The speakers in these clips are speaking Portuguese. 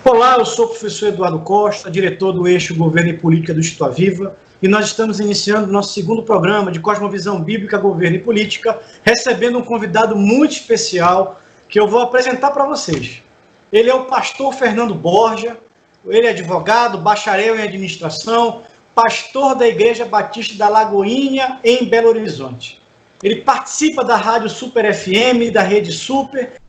Olá, eu sou o professor Eduardo Costa, diretor do Eixo Governo e Política do Instituto Aviva, e nós estamos iniciando nosso segundo programa de Cosmovisão Bíblica, Governo e Política, recebendo um convidado muito especial que eu vou apresentar para vocês. Ele é o pastor Fernando Borja, ele é advogado, bacharel em administração, pastor da Igreja Batista da Lagoinha, em Belo Horizonte. Ele participa da Rádio Super FM, da Rede Super,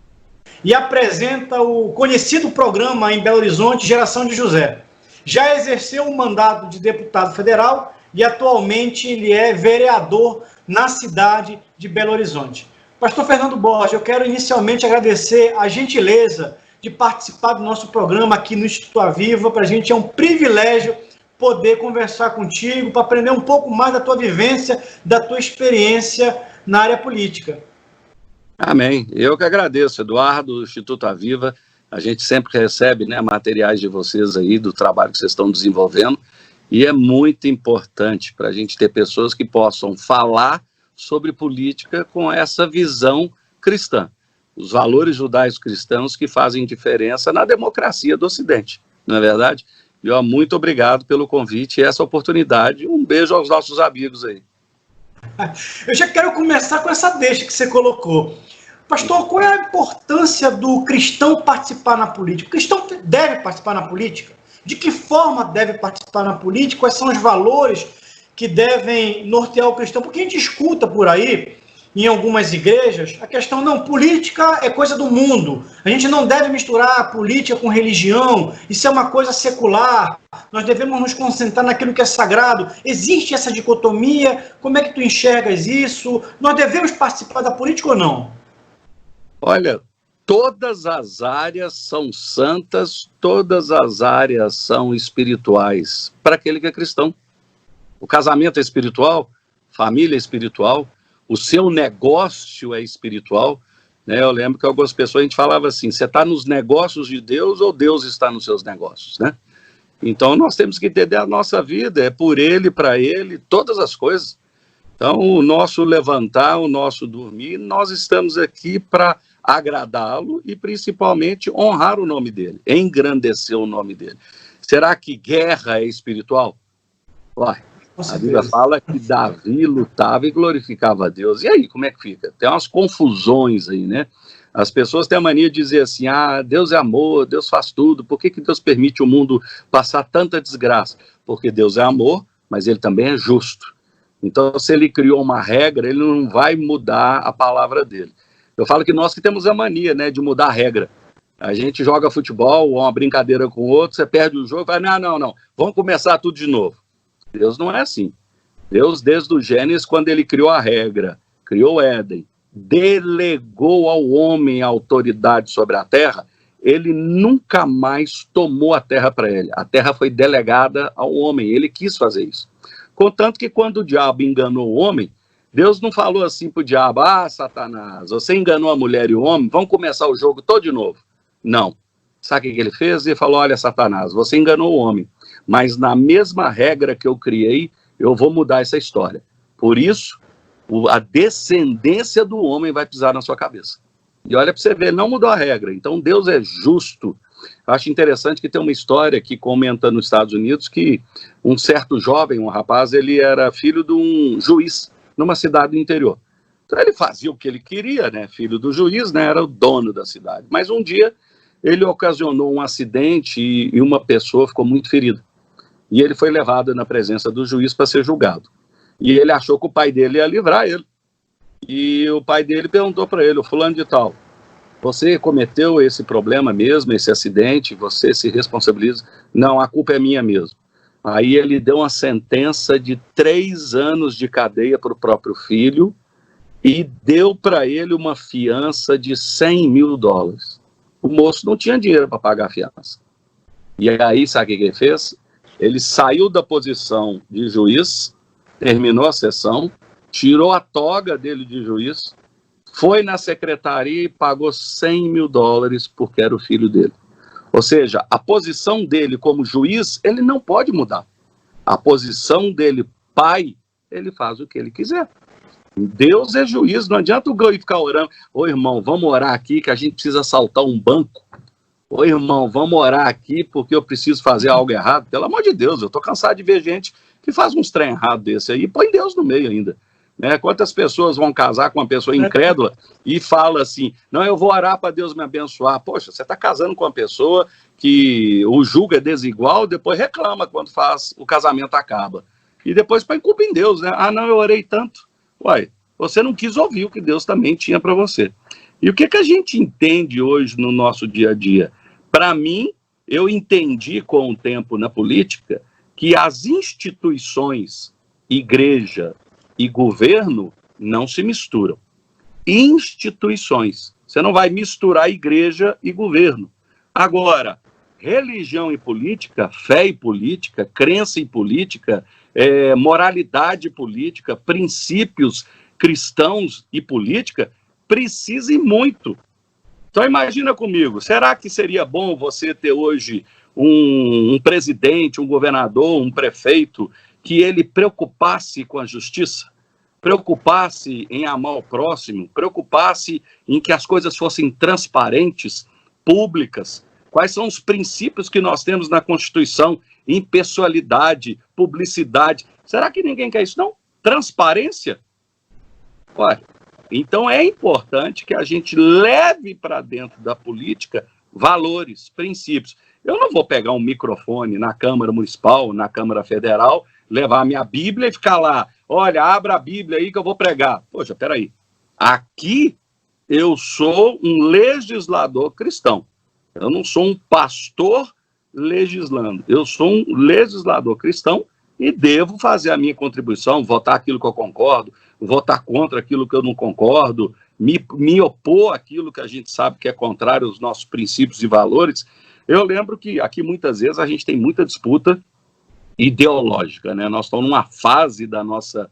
e apresenta o conhecido programa em Belo Horizonte, Geração de José. Já exerceu o mandato de deputado federal e atualmente ele é vereador na cidade de Belo Horizonte. Pastor Fernando Borja, eu quero inicialmente agradecer a gentileza de participar do nosso programa aqui no Instituto Aviva. Para a gente é um privilégio poder conversar contigo, para aprender um pouco mais da tua vivência, da tua experiência na área política. Amém. Eu que agradeço, Eduardo, do Instituto Aviva. A gente sempre recebe, materiais de vocês aí, do trabalho que vocês estão desenvolvendo, e é muito importante para a gente ter pessoas que possam falar sobre política com essa visão cristã, os valores judaicos cristãos que fazem diferença na democracia do Ocidente, não é verdade? E muito obrigado pelo convite e essa oportunidade. Um beijo aos nossos amigos aí. Eu já quero começar com essa deixa que você colocou. Pastor, qual é a importância do cristão participar na política? O cristão deve participar na política? De que forma deve participar na política? Quais são os valores que devem nortear o cristão? Porque a gente escuta por aí, em algumas igrejas, a questão, não, política é coisa do mundo. A gente não deve misturar política com religião. Isso é uma coisa secular. Nós devemos nos concentrar naquilo que é sagrado. Existe essa dicotomia? Como é que tu enxergas isso? Nós devemos participar da política ou não? Olha, todas as áreas são santas, todas as áreas são espirituais para aquele que é cristão. O casamento é espiritual, família é espiritual, o seu negócio é espiritual, Eu lembro que algumas pessoas, a gente falava assim, você está nos negócios de Deus ou Deus está nos seus negócios, Então, nós temos que entender a nossa vida, é por Ele, para Ele, todas as coisas. Então, o nosso levantar, o nosso dormir, nós estamos aqui para agradá-lo e, principalmente, honrar o nome dEle, engrandecer o nome dEle. Será que guerra é espiritual? Uai. A Bíblia fala que Davi lutava e glorificava a Deus. E aí, como é que fica? Tem umas confusões aí, As pessoas têm a mania de dizer assim, Deus é amor, Deus faz tudo. Por que Deus permite o mundo passar tanta desgraça? Porque Deus é amor, mas Ele também é justo. Então, se Ele criou uma regra, Ele não vai mudar a palavra dEle. Eu falo que nós que temos a mania, de mudar a regra. A gente joga futebol, ou uma brincadeira com o outro, você perde o jogo, vai, não, vamos começar tudo de novo. Deus não é assim. Deus, desde o Gênesis, quando Ele criou a regra, criou Éden, delegou ao homem a autoridade sobre a terra, Ele nunca mais tomou a terra para Ele. A terra foi delegada ao homem, Ele quis fazer isso. Contanto que quando o diabo enganou o homem, Deus não falou assim para o diabo, Satanás, você enganou a mulher e o homem, vamos começar o jogo todo de novo. Não. Sabe o que Ele fez? Ele falou, olha, Satanás, você enganou o homem, mas na mesma regra que eu criei, eu vou mudar essa história. Por isso, a descendência do homem vai pisar na sua cabeça. E olha para você ver, não mudou a regra. Então, Deus é justo. Eu acho interessante que tem uma história que comenta nos Estados Unidos que um certo jovem, um rapaz, ele era filho de um juiz numa cidade do interior. Então, ele fazia o que ele queria, Filho do juiz, era o dono da cidade. Mas um dia, ele ocasionou um acidente e uma pessoa ficou muito ferida. E ele foi levado na presença do juiz para ser julgado. E ele achou que o pai dele ia livrar ele. E o pai dele perguntou para ele, o fulano de tal, você cometeu esse problema mesmo, esse acidente, você se responsabiliza? Não, a culpa é minha mesmo. Aí ele deu uma sentença de 3 anos de cadeia para o próprio filho e deu para ele uma fiança de $100 mil. O moço não tinha dinheiro para pagar a fiança. E aí, sabe o que ele fez? Ele saiu da posição de juiz, terminou a sessão, tirou a toga dele de juiz, foi na secretaria e pagou $100 mil porque era o filho dele. Ou seja, a posição dele como juiz, ele não pode mudar. A posição dele, pai, ele faz o que ele quiser. Deus é juiz, não adianta o Goi ficar orando. Ô irmão, vamos orar aqui que a gente precisa assaltar um banco. Ô, irmão, vamos orar aqui porque eu preciso fazer algo errado. Pelo amor de Deus, eu estou cansado de ver gente que faz uns trem errado desse aí e põe Deus no meio ainda. Né? Quantas pessoas vão casar com uma pessoa incrédula e fala assim, não, eu vou orar para Deus me abençoar. Poxa, você está casando com uma pessoa que o julga desigual, depois reclama quando o casamento acaba. E depois põe culpa em Deus, né? Ah, não, eu orei tanto. Uai, você não quis ouvir o que Deus também tinha para você. E o que a gente entende hoje no nosso dia a dia? Para mim, eu entendi com o tempo na política que as instituições, igreja e governo, não se misturam. Instituições. Você não vai misturar igreja e governo. Agora, religião e política, fé e política, crença e política, moralidade e política, princípios cristãos e política, precisam muito. Então imagina comigo, será que seria bom você ter hoje um presidente, um governador, um prefeito, que ele preocupasse com a justiça, preocupasse em amar o próximo, preocupasse em que as coisas fossem transparentes, públicas? Quais são os princípios que nós temos na Constituição? Impessoalidade, publicidade. Será que ninguém quer isso? Não. Transparência? Olha, então é importante que a gente leve para dentro da política valores, princípios. Eu não vou pegar um microfone na Câmara Municipal, na Câmara Federal, levar a minha Bíblia e ficar lá, olha, abra a Bíblia aí que eu vou pregar. Poxa, peraí, aqui eu sou um legislador cristão, eu não sou um pastor legislando, eu sou um legislador cristão e devo fazer a minha contribuição, votar aquilo que eu concordo, votar contra aquilo que eu não concordo, me opor àquilo que a gente sabe que é contrário aos nossos princípios e valores. Eu lembro que aqui muitas vezes a gente tem muita disputa ideológica, né? Nós estamos numa fase da nossa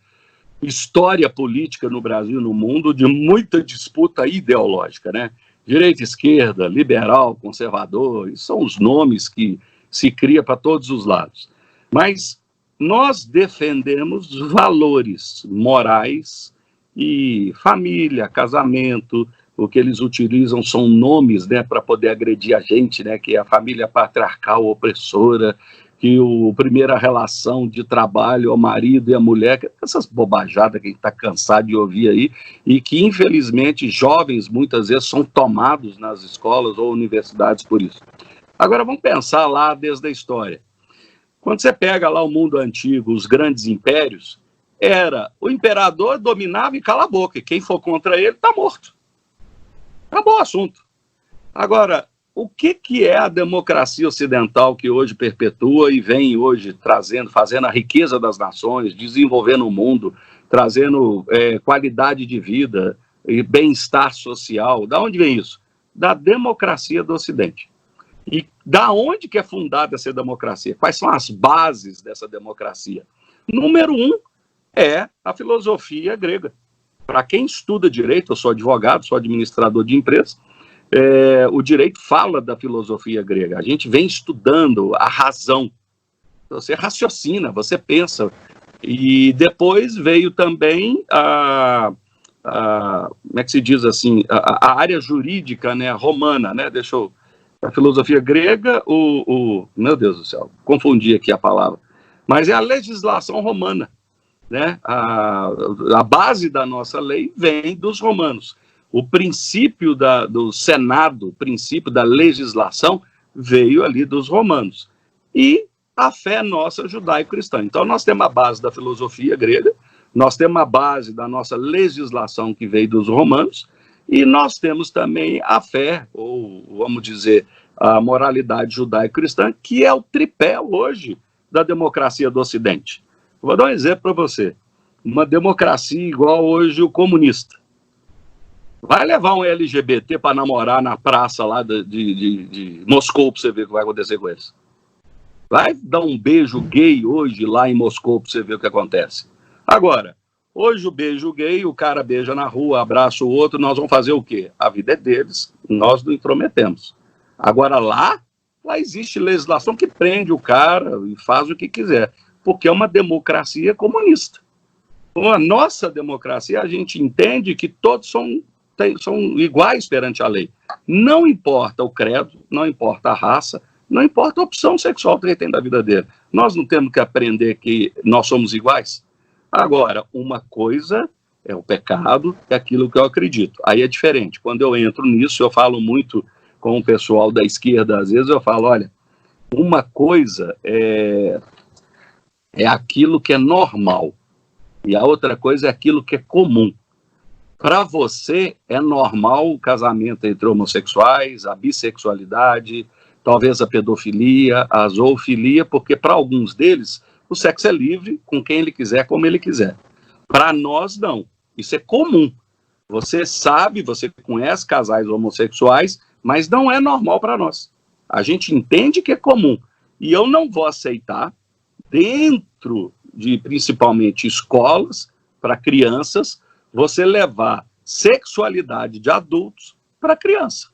história política no Brasil e no mundo de muita disputa ideológica, né? Direita, esquerda, liberal, conservador, são os nomes que se cria para todos os lados. Mas nós defendemos valores morais e família, casamento. O que eles utilizam são nomes, né, para poder agredir a gente, né, que é a família patriarcal opressora, que a primeira relação de trabalho, o marido e a mulher, essas bobajadas que a gente está cansado de ouvir aí, e que, infelizmente, jovens, muitas vezes, são tomados nas escolas ou universidades por isso. Agora, vamos pensar lá desde a história. Quando você pega lá o mundo antigo, os grandes impérios, o imperador dominava e cala a boca, e quem for contra ele está morto. Acabou o assunto. Agora, o que é a democracia ocidental que hoje perpetua e vem hoje fazendo a riqueza das nações, desenvolvendo o mundo, trazendo qualidade de vida e bem-estar social? Da onde vem isso? Da democracia do Ocidente. E da onde que é fundada essa democracia? Quais são as bases dessa democracia? Número 1 é a filosofia grega. Para quem estuda direito, eu sou advogado, sou administrador de empresas, o direito fala da filosofia grega. A gente vem estudando a razão. Você raciocina, você pensa. E depois veio também como é que se diz assim, a área jurídica, né, romana, né? A filosofia grega, meu Deus do céu, confundi aqui a palavra. Mas é a legislação romana, né? A base da nossa lei vem dos romanos. O princípio do Senado, o princípio da legislação, veio ali dos romanos. E a fé nossa judaico-cristã. Então, nós temos a base da filosofia grega, nós temos a base da nossa legislação que veio dos romanos, e nós temos também a fé, ou vamos dizer, a moralidade judaico-cristã, que é o tripé hoje da democracia do Ocidente. Vou dar um exemplo para você. Uma democracia igual hoje o comunista. Vai levar um LGBT para namorar na praça lá de Moscou para você ver o que vai acontecer com eles. Vai dar um beijo gay hoje lá em Moscou para você ver o que acontece. Agora, hoje o beijo gay, o cara beija na rua, abraça o outro, nós vamos fazer o quê? A vida é deles, nós não intrometemos. Agora lá existe legislação que prende o cara e faz o que quiser, porque é uma democracia comunista. Com a nossa democracia, a gente entende que todos são iguais perante a lei. Não importa o credo, não importa a raça, não importa a opção sexual que ele tem da vida dele. Nós não temos que aprender que nós somos iguais? Agora, uma coisa é o pecado, é aquilo que eu acredito. Aí é diferente. Quando eu entro nisso, eu falo muito com o pessoal da esquerda, às vezes eu falo, olha, uma coisa é aquilo que é normal, e a outra coisa é aquilo que é comum. Para você, é normal o casamento entre homossexuais, a bissexualidade, talvez a pedofilia, a zoofilia, porque para alguns deles, o sexo é livre, com quem ele quiser, como ele quiser. Para nós, não. Isso é comum. Você sabe, você conhece casais homossexuais, mas não é normal para nós. A gente entende que é comum. E eu não vou aceitar, dentro de, principalmente, escolas, para crianças, você levar sexualidade de adultos para criança.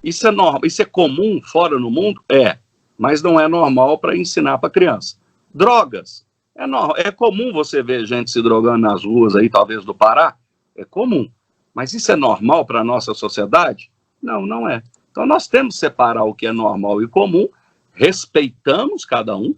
Isso é normal, isso é comum fora no mundo? É, mas não é normal para ensinar para criança. Drogas, é comum você ver gente se drogando nas ruas aí, talvez do Pará, é comum. Mas isso é normal para a nossa sociedade? Não, não é. Então nós temos que separar o que é normal e comum, respeitamos cada um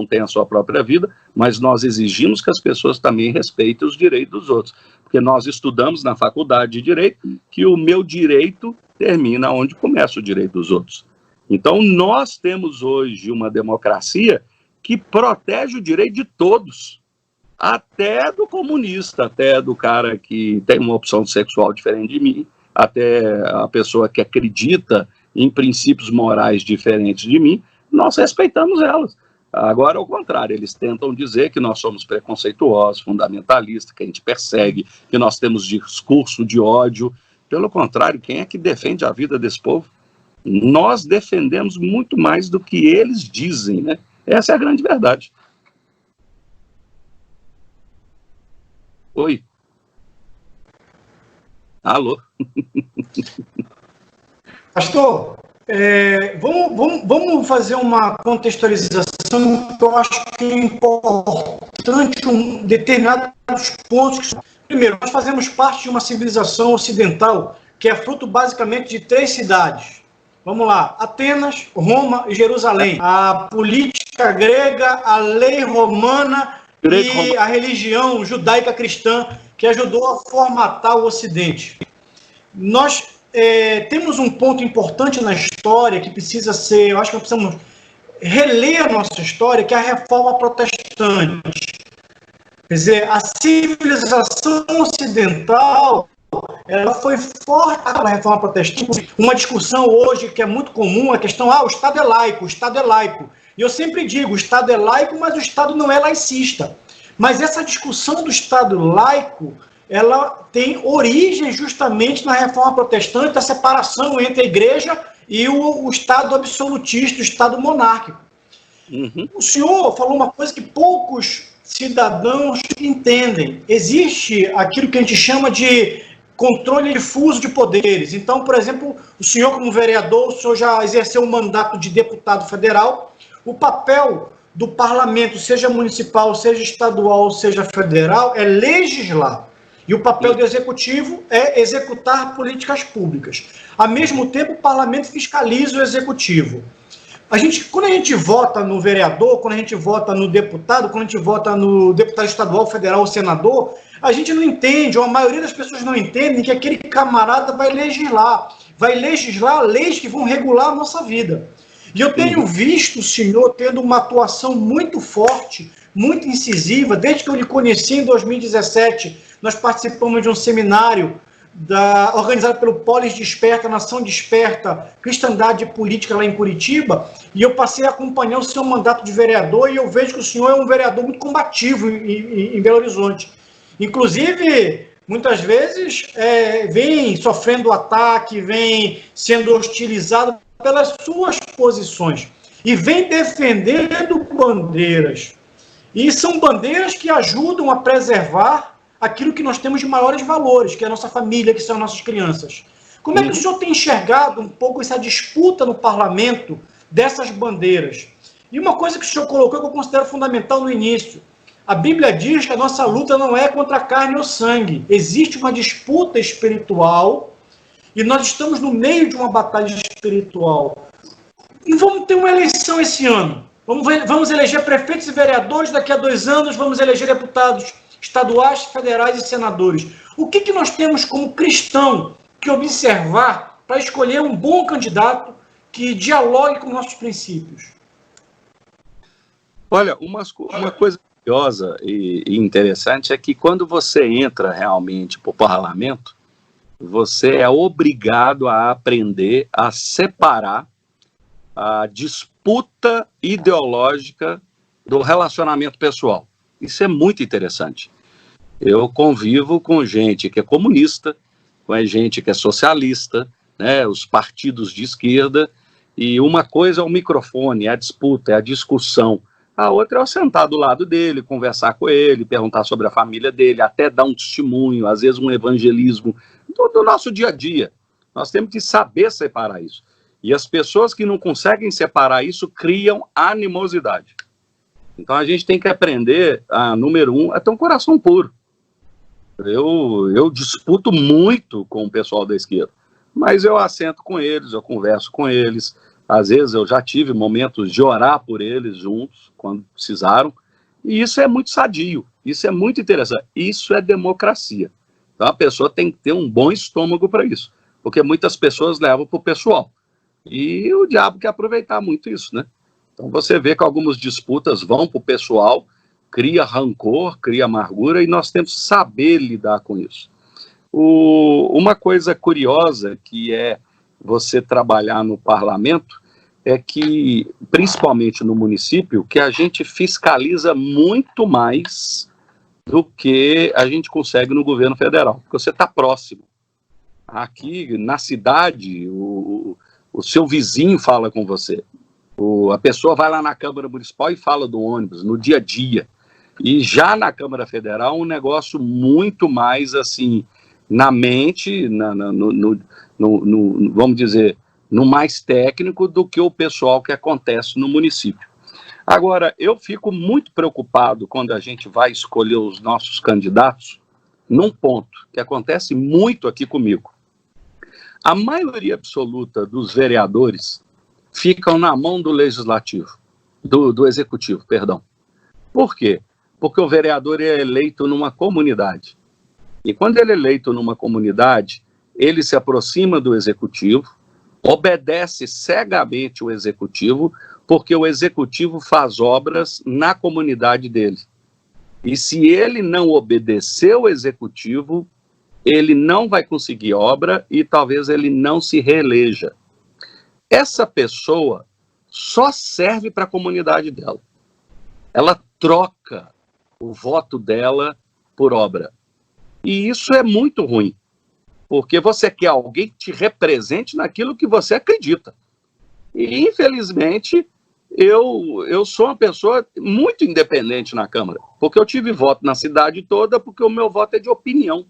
tem a sua própria vida, mas nós exigimos que as pessoas também respeitem os direitos dos outros. Porque nós estudamos na faculdade de Direito que o meu direito termina onde começa o direito dos outros. Então, nós temos hoje uma democracia que protege o direito de todos, até do comunista, até do cara que tem uma opção sexual diferente de mim, até a pessoa que acredita em princípios morais diferentes de mim, nós respeitamos elas. Agora, ao contrário, eles tentam dizer que nós somos preconceituosos, fundamentalistas, que a gente persegue, que nós temos discurso de ódio. Pelo contrário, quem é que defende a vida desse povo? Nós defendemos muito mais do que eles dizem, né? Essa é a grande verdade. Oi. Alô? Pastor, vamos fazer uma contextualização que eu acho que é importante, determinados pontos. Primeiro, nós fazemos parte de uma civilização ocidental que é fruto basicamente de 3 cidades. Vamos lá, Atenas, Roma e Jerusalém. A política grega, a lei romana e a religião judaica cristã que ajudou a formatar o Ocidente. Nós temos um ponto importante na história que precisa ser, eu acho que nós precisamos reler a nossa história, que é a Reforma Protestante. Quer dizer, a civilização ocidental, ela foi forte pela Reforma Protestante. Uma discussão hoje que é muito comum, a questão, o Estado é laico, o Estado é laico. E eu sempre digo, o Estado é laico, mas o Estado não é laicista. Mas essa discussão do Estado laico, ela tem origem justamente na Reforma Protestante, a separação entre a Igreja e o Estado absolutista, o Estado monárquico. Uhum. O senhor falou uma coisa que poucos cidadãos entendem. Existe aquilo que a gente chama de controle difuso de poderes. Então, por exemplo, o senhor como vereador, o senhor já exerceu um mandato de deputado federal. O papel do parlamento, seja municipal, seja estadual, seja federal, é legislar. E o papel do executivo é executar políticas públicas. Ao mesmo tempo, o parlamento fiscaliza o executivo. Quando a gente vota no vereador, quando a gente vota no deputado, quando a gente vota no deputado estadual, federal ou senador, a gente não entende, ou a maioria das pessoas não entendem, que aquele camarada vai legislar leis que vão regular a nossa vida. E eu tenho visto o senhor tendo uma atuação muito forte, muito incisiva, desde que eu lhe conheci em 2017, nós participamos de um seminário organizado pelo Polis Desperta, Nação Desperta, Cristandade e Política lá em Curitiba, e eu passei a acompanhar o seu mandato de vereador, e eu vejo que o senhor é um vereador muito combativo em Belo Horizonte. Inclusive, muitas vezes, vem sofrendo ataque, vem sendo hostilizado pelas suas posições, e vem defendendo bandeiras. E são bandeiras que ajudam a preservar aquilo que nós temos de maiores valores, que é a nossa família, que são as nossas crianças. Como é que o senhor tem enxergado um pouco essa disputa no parlamento dessas bandeiras? E uma coisa que o senhor colocou que eu considero fundamental no início. A Bíblia diz que a nossa luta não é contra a carne ou sangue. Existe uma disputa espiritual e nós estamos no meio de uma batalha espiritual. E vamos ter uma eleição esse ano. Vamos eleger prefeitos e vereadores, daqui a 2 anos vamos eleger deputados estaduais, federais e senadores. O que nós temos como cristão que observar para escolher um bom candidato que dialogue com nossos princípios? Olha, uma coisa curiosa e interessante é que quando você entra realmente para o parlamento, você é obrigado a aprender a separar a disputa ideológica do relacionamento pessoal. Isso é muito interessante. Eu convivo com gente que é comunista, com gente que é socialista, né, os partidos de esquerda, e uma coisa é o microfone, é a disputa, é a discussão. A outra é eu sentar do lado dele, conversar com ele, perguntar sobre a família dele, até dar um testemunho, às vezes um evangelismo do nosso dia a dia. Nós temos que saber separar isso. E as pessoas que não conseguem separar isso criam animosidade. Então a gente tem que aprender, número 1, a ter um coração puro. Eu disputo muito com o pessoal da esquerda, mas eu assento com eles, eu converso com eles. Às vezes eu já tive momentos de orar por eles juntos, quando precisaram, e isso é muito sadio, isso é muito interessante, isso é democracia. Então a pessoa tem que ter um bom estômago para isso, porque muitas pessoas levam para o pessoal, e o diabo quer aproveitar muito isso, né? Então você vê que algumas disputas vão para o pessoal, cria rancor, cria amargura, e nós temos que saber lidar com isso. Uma coisa curiosa que é você trabalhar no parlamento é que, principalmente no município, que a gente fiscaliza muito mais do que a gente consegue no governo federal, porque você está próximo. Aqui na cidade, o seu vizinho fala com você, a pessoa vai lá na Câmara Municipal e fala do ônibus, no dia a dia. E já na Câmara Federal, um negócio muito mais, assim, na mente, vamos dizer, no mais técnico do que o pessoal que acontece no município. Agora, eu fico muito preocupado quando a gente vai escolher os nossos candidatos num ponto que acontece muito aqui comigo. A maioria absoluta dos vereadores ficam na mão do legislativo, do executivo, perdão. Por quê? Porque o vereador é eleito numa comunidade. E quando ele é eleito numa comunidade, ele se aproxima do executivo, obedece cegamente o executivo, porque o executivo faz obras na comunidade dele. E se ele não obedecer o executivo, ele não vai conseguir obra e talvez ele não se reeleja. Essa pessoa só serve para a comunidade dela. Ela troca o voto dela por obra. E isso é muito ruim, porque você quer alguém que te represente naquilo que você acredita. E, infelizmente, eu sou uma pessoa muito independente na Câmara, porque eu tive voto na cidade toda, porque o meu voto é de opinião.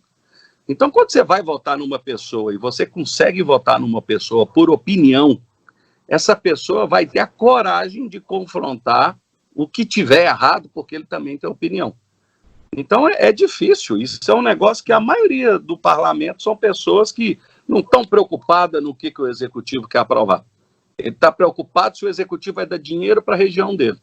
Então, quando você vai votar numa pessoa e você consegue votar numa pessoa por opinião, essa pessoa vai ter a coragem de confrontar o que tiver errado, porque ele também tem opinião. Então é difícil, isso é um negócio que a maioria do parlamento são pessoas que não estão preocupadas no que o executivo quer aprovar. Ele está preocupado se o executivo vai dar dinheiro para a região dele.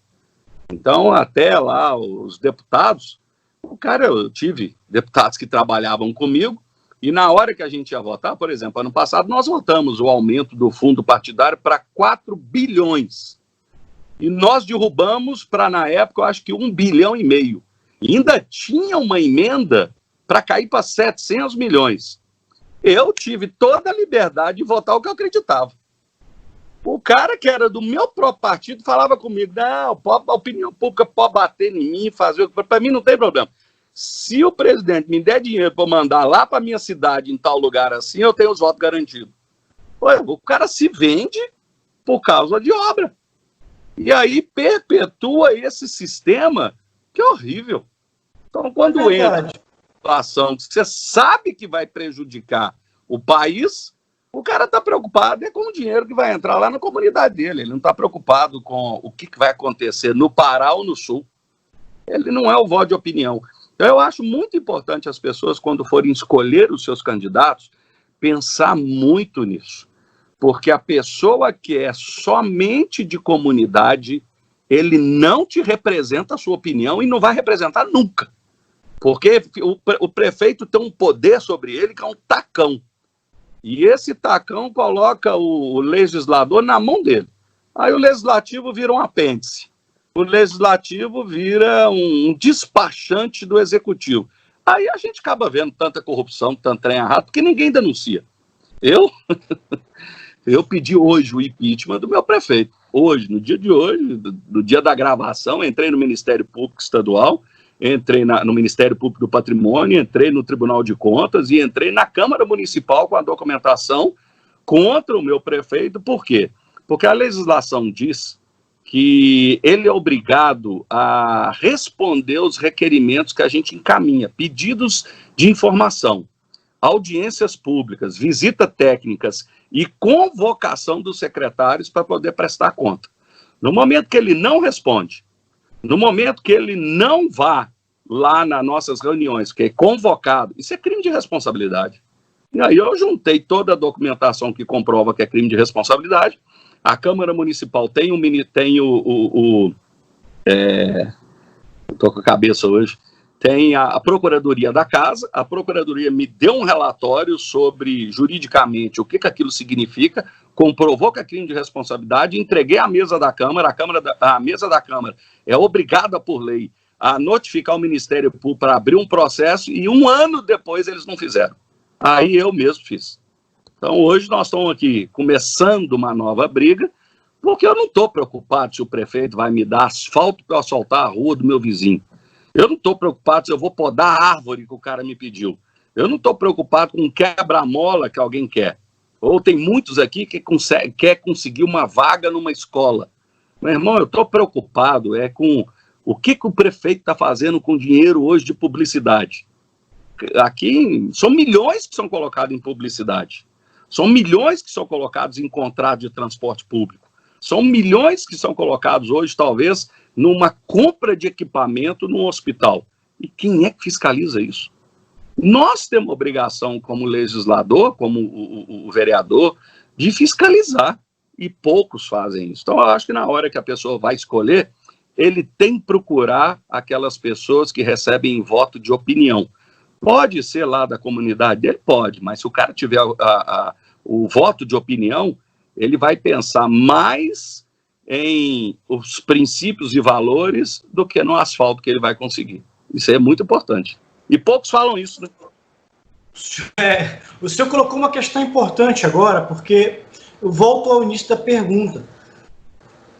Então, até lá, os deputados, eu tive deputados que trabalhavam comigo, e na hora que a gente ia votar, por exemplo, ano passado, nós votamos o aumento do fundo partidário para 4 bilhões. E nós derrubamos para, na época, eu acho que 1,5 bilhão. E ainda tinha uma emenda para cair para 700 milhões. Eu tive toda a liberdade de votar o que eu acreditava. O cara que era do meu próprio partido falava comigo, não, a opinião pública pode bater em mim, fazer... Para mim não tem problema. Se o presidente me der dinheiro para mandar lá para minha cidade, em tal lugar assim, eu tenho os votos garantidos. O cara se vende por causa de obra. E aí perpetua esse sistema que é horrível. Então, quando entra uma situação que você sabe que vai prejudicar o país, o cara está preocupado com o dinheiro que vai entrar lá na comunidade dele. Ele não está preocupado com o que vai acontecer no Pará ou no Sul. Ele não é o voto de opinião. Então, eu acho muito importante as pessoas, quando forem escolher os seus candidatos, pensar muito nisso, porque a pessoa que é somente de comunidade, ele não te representa a sua opinião e não vai representar nunca, porque o prefeito tem um poder sobre ele que é um tacão, e esse tacão coloca o legislador na mão dele. Aí o legislativo vira um apêndice, o legislativo vira um despachante do executivo. Aí a gente acaba vendo tanta corrupção, tanto trem errado, porque ninguém denuncia. Eu pedi hoje o impeachment do meu prefeito. Hoje, no dia de hoje, no dia da gravação, entrei no Ministério Público Estadual, entrei no Ministério Público do Patrimônio, entrei no Tribunal de Contas e entrei na Câmara Municipal com a documentação contra o meu prefeito. Por quê? Porque a legislação diz que ele é obrigado a responder os requerimentos que a gente encaminha, pedidos de informação, audiências públicas, visitas técnicas e convocação dos secretários para poder prestar conta. No momento que ele não responde, no momento que ele não vá lá nas nossas reuniões, que é convocado, isso é crime de responsabilidade. E aí eu juntei toda a documentação que comprova que é crime de responsabilidade. A Câmara Municipal tem estou com a cabeça hoje, tem a Procuradoria da Casa, a Procuradoria me deu um relatório sobre, juridicamente, o que aquilo significa, comprovou que é crime de responsabilidade, entreguei à mesa da Câmara, a mesa da Câmara é obrigada por lei a notificar o Ministério Público para abrir um processo e 1 ano depois eles não fizeram. Aí eu mesmo fiz. Então, hoje nós estamos aqui começando uma nova briga, porque eu não estou preocupado se o prefeito vai me dar asfalto para eu asfaltar a rua do meu vizinho. Eu não estou preocupado se eu vou podar a árvore que o cara me pediu. Eu não estou preocupado com quebra-mola que alguém quer. Ou tem muitos aqui que quer conseguir uma vaga numa escola. Meu irmão, eu estou preocupado com o que o prefeito está fazendo com dinheiro hoje de publicidade. Aqui são milhões que são colocados em publicidade. São milhões que são colocados em contrato de transporte público. São milhões que são colocados hoje, talvez, numa compra de equipamento num hospital. E quem é que fiscaliza isso? Nós temos obrigação, como legislador, como o vereador, de fiscalizar. E poucos fazem isso. Então, eu acho que na hora que a pessoa vai escolher, ele tem que procurar aquelas pessoas que recebem voto de opinião. Pode ser lá da comunidade dele? Pode, mas se o cara tiver o voto de opinião, ele vai pensar mais em os princípios e valores do que no asfalto que ele vai conseguir. Isso é muito importante. E poucos falam isso, né? O senhor colocou uma questão importante agora, porque eu volto ao início da pergunta.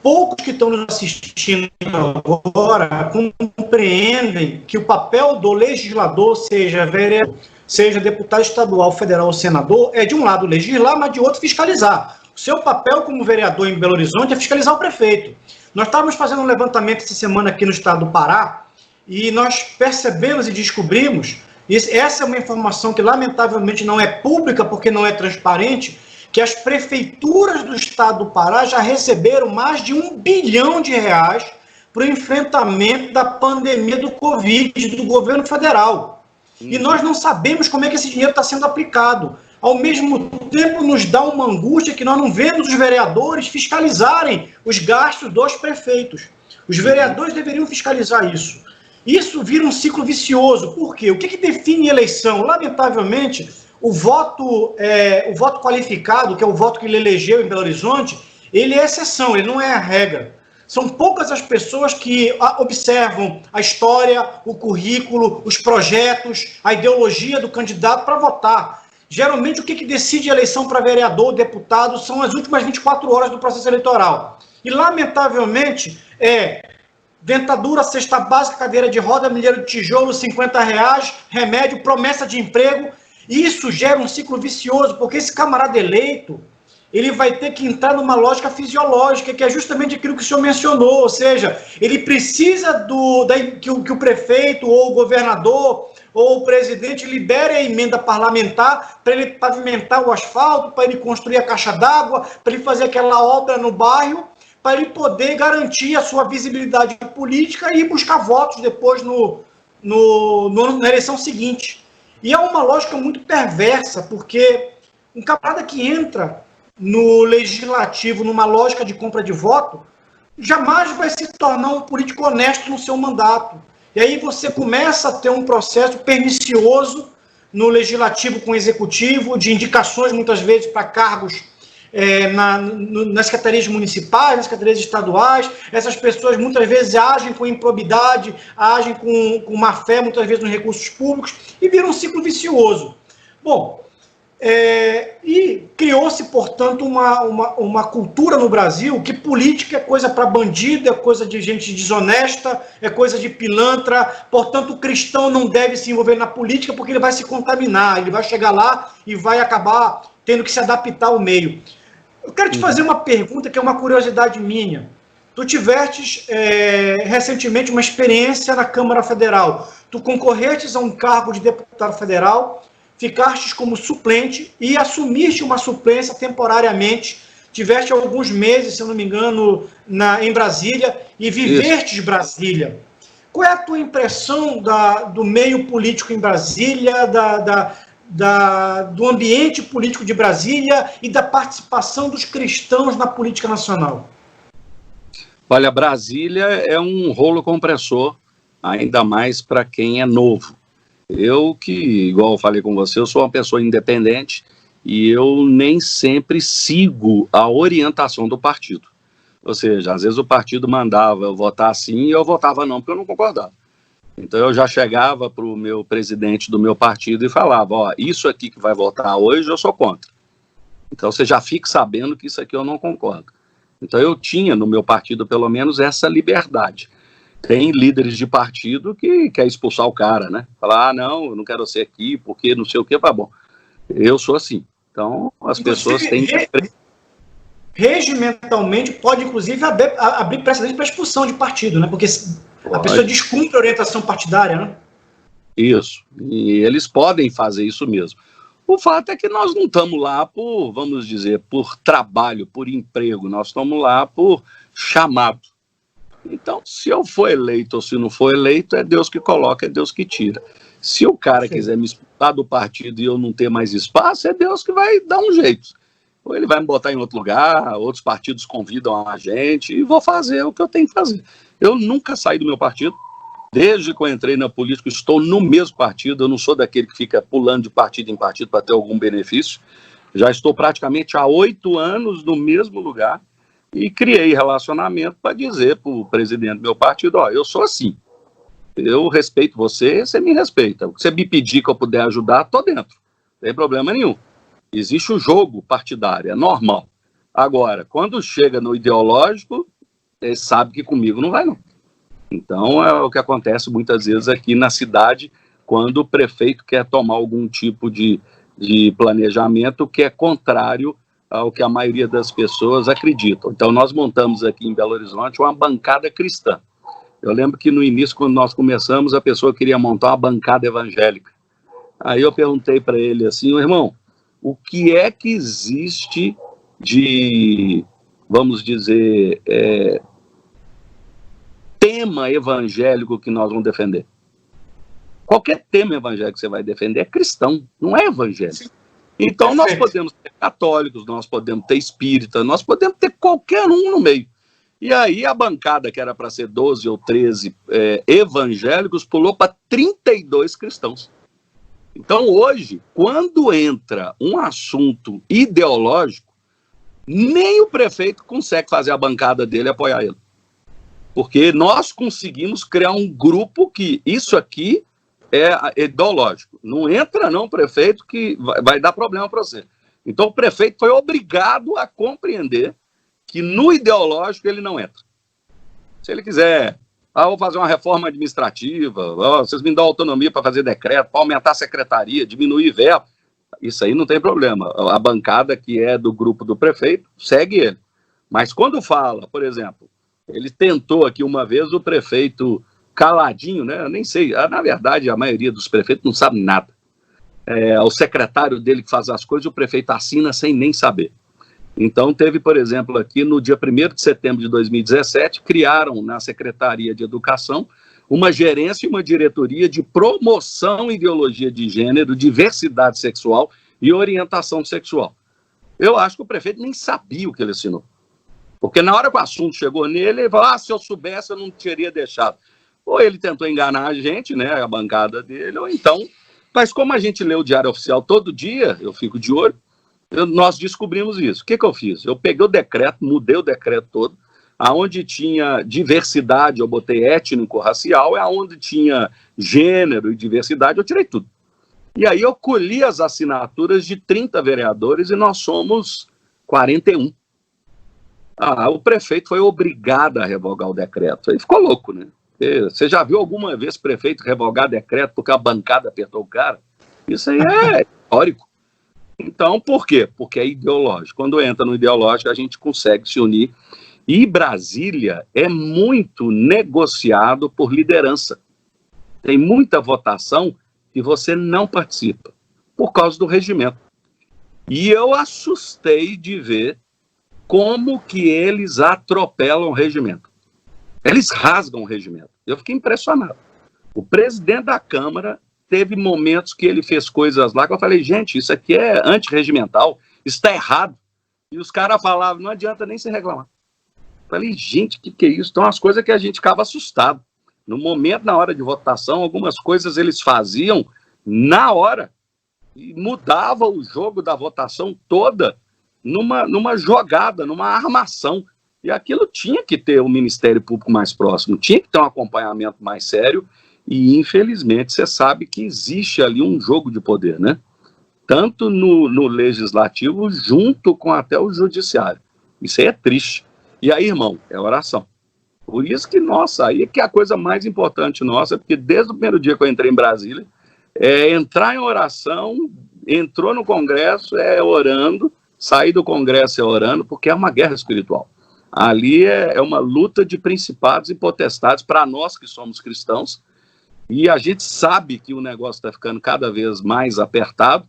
Poucos que estão nos assistindo agora compreendem que o papel do legislador, seja vereador, seja deputado estadual, federal ou senador, é de um lado legislar, mas de outro fiscalizar. O seu papel como vereador em Belo Horizonte é fiscalizar o prefeito. Nós estávamos fazendo um levantamento essa semana aqui no estado do Pará e nós percebemos e descobrimos, essa é uma informação que lamentavelmente não é pública porque não é transparente, que as prefeituras do estado do Pará já receberam mais de R$1 bilhão para o enfrentamento da pandemia do Covid do governo federal. E nós não sabemos como é que esse dinheiro está sendo aplicado. Ao mesmo tempo, nos dá uma angústia que nós não vemos os vereadores fiscalizarem os gastos dos prefeitos. Os vereadores deveriam fiscalizar isso. Isso vira um ciclo vicioso. Por quê? O que define eleição? Lamentavelmente, o voto qualificado, que é o voto que ele elegeu em Belo Horizonte, ele é exceção, ele não é a regra. São poucas as pessoas que observam a história, o currículo, os projetos, a ideologia do candidato para votar. Geralmente, o que decide a eleição para vereador, deputado, são as últimas 24 horas do processo eleitoral. E, lamentavelmente, dentadura, cesta básica, cadeira de roda, milheiro de tijolo, R$50, remédio, promessa de emprego. Isso gera um ciclo vicioso, porque esse camarada eleito, ele vai ter que entrar numa lógica fisiológica, que é justamente aquilo que o senhor mencionou, ou seja, ele precisa que o prefeito ou o governador ou o presidente libere a emenda parlamentar para ele pavimentar o asfalto, para ele construir a caixa d'água, para ele fazer aquela obra no bairro, para ele poder garantir a sua visibilidade política e buscar votos depois na eleição seguinte. E é uma lógica muito perversa, porque Um camarada que entra no legislativo numa lógica de compra de voto jamais vai se tornar um político honesto no seu mandato. E aí você começa a ter um processo pernicioso no legislativo com o executivo, de indicações muitas vezes para cargos nas secretarias municipais, nas secretarias estaduais. Essas pessoas muitas vezes agem com improbidade, agem com má fé, muitas vezes nos recursos públicos, e vira um ciclo vicioso. E criou-se, portanto, uma cultura no Brasil que política é coisa para bandido, é coisa de gente desonesta, é coisa de pilantra. Portanto, o cristão não deve se envolver na política porque ele vai se contaminar, ele vai chegar lá e vai acabar tendo que se adaptar ao meio. Eu quero te fazer uma pergunta que é uma curiosidade minha. Tu tivestes recentemente uma experiência na Câmara Federal. Tu concorrestes a um cargo de deputado federal, ficastes como suplente e assumiste uma suplência temporariamente. Tiveste alguns meses, se eu não me engano, em Brasília e vivestes Brasília. Qual é a tua impressão do meio político em Brasília, do ambiente político de Brasília e da participação dos cristãos na política nacional? Olha, Brasília é um rolo compressor, ainda mais para quem é novo. Eu que, igual eu falei com você, eu sou uma pessoa independente e eu nem sempre sigo a orientação do partido. Ou seja, às vezes o partido mandava eu votar assim e eu votava não, porque eu não concordava. Então eu já chegava para o meu presidente do meu partido e falava, ó, isso aqui que vai votar hoje eu sou contra. Então você já fica sabendo que isso aqui eu não concordo. Então eu tinha no meu partido pelo menos essa liberdade. Tem líderes de partido que quer expulsar o cara, né? Falar, não, eu não quero ser aqui, porque não sei o quê, tá bom. Eu sou assim. Então, as pessoas têm que... Regimentalmente, pode, inclusive, abrir precedente para expulsão de partido, né? Porque a pessoa descumpre a orientação partidária, né? Isso. E eles podem fazer isso mesmo. O fato é que nós não estamos lá por, vamos dizer, por trabalho, por emprego. Nós estamos lá por chamado. Então, se eu for eleito ou se não for eleito, é Deus que coloca, é Deus que tira. Se o cara quiser me expulsar do partido e eu não ter mais espaço, é Deus que vai dar um jeito. Ou ele vai me botar em outro lugar, outros partidos convidam a gente e vou fazer o que eu tenho que fazer. Eu nunca saí do meu partido. Desde que eu entrei na política, estou no mesmo partido. Eu não sou daquele que fica pulando de partido em partido para ter algum benefício. Já estou praticamente há 8 anos no mesmo lugar. E criei relacionamento para dizer para o presidente do meu partido, ó, eu sou assim, eu respeito você, você me respeita. O que você me pedir que eu puder ajudar, estou dentro, não tem problema nenhum. Existe o jogo partidário, é normal. Agora, quando chega no ideológico, ele sabe que comigo não vai não. Então é o que acontece muitas vezes aqui na cidade, quando o prefeito quer tomar algum tipo de planejamento que é contrário ao que a maioria das pessoas acreditam. Então, nós montamos aqui em Belo Horizonte uma bancada cristã. Eu lembro que no início, quando nós começamos, a pessoa queria montar uma bancada evangélica. Aí eu perguntei para ele assim, irmão, o que é que existe de, vamos dizer, tema evangélico que nós vamos defender? Qualquer tema evangélico que você vai defender é cristão, não é evangélico. Então, nós podemos ter católicos, nós podemos ter espírita, nós podemos ter qualquer um no meio. E aí, a bancada, que era para ser 12 ou 13 evangélicos, pulou para 32 cristãos. Então, hoje, quando entra um assunto ideológico, nem o prefeito consegue fazer a bancada dele apoiar ele. Porque nós conseguimos criar um grupo que isso aqui é ideológico. Não entra não, prefeito, que vai dar problema para você. Então o prefeito foi obrigado a compreender que no ideológico ele não entra. Se ele quiser, vou fazer uma reforma administrativa, vocês me dão autonomia para fazer decreto, para aumentar a secretaria, diminuir verba, isso aí não tem problema. A bancada que é do grupo do prefeito, segue ele. Mas quando fala, por exemplo, ele tentou aqui uma vez o prefeito caladinho, né? Eu nem sei, na verdade a maioria dos prefeitos não sabe nada. O secretário dele que faz as coisas, o prefeito assina sem nem saber. Então teve, por exemplo, aqui no dia 1º de setembro de 2017, criaram na Secretaria de Educação uma gerência e uma diretoria de promoção e ideologia de gênero, diversidade sexual e orientação sexual. Eu acho que o prefeito nem sabia o que ele assinou. Porque na hora que o assunto chegou nele, ele falou, se eu soubesse, eu não teria deixado. Ou ele tentou enganar a gente, né, a bancada dele, ou então... Mas como a gente lê o Diário Oficial todo dia, eu fico de olho, nós descobrimos isso. O que eu fiz? Eu peguei o decreto, mudei o decreto todo, aonde tinha diversidade, eu botei étnico-racial, e aonde tinha gênero e diversidade, eu tirei tudo. E aí eu colhi as assinaturas de 30 vereadores e nós somos 41. O prefeito foi obrigado a revogar o decreto. Aí ficou louco, né? Você já viu alguma vez prefeito revogar decreto porque a bancada apertou o cara? Isso aí é histórico. Então, por quê? Porque é ideológico. Quando entra no ideológico, a gente consegue se unir. E Brasília é muito negociado por liderança. Tem muita votação que você não participa, por causa do regimento. E eu assustei de ver como que eles atropelam o regimento. Eles rasgam o regimento. Eu fiquei impressionado. O presidente da Câmara teve momentos que ele fez coisas lá que eu falei, gente, isso aqui é antirregimental, isso está errado. E os caras falavam, não adianta nem se reclamar. Eu falei, gente, o que é isso? Então, as coisas que a gente ficava assustado. No momento, na hora de votação, algumas coisas eles faziam na hora e mudava o jogo da votação toda numa jogada, numa armação. E aquilo tinha que ter um Ministério Público mais próximo, tinha que ter um acompanhamento mais sério e, infelizmente, você sabe que existe ali um jogo de poder, né? Tanto no Legislativo, junto com até o Judiciário. Isso aí é triste. E aí, irmão, é oração. Por isso que, nossa, aí é que é a coisa mais importante nossa, porque desde o primeiro dia que eu entrei em Brasília, entrar em oração, entrou no Congresso, orando, sair do Congresso orando, porque é uma guerra espiritual. Ali é uma luta de principados e potestades para nós que somos cristãos, e a gente sabe que o negócio está ficando cada vez mais apertado,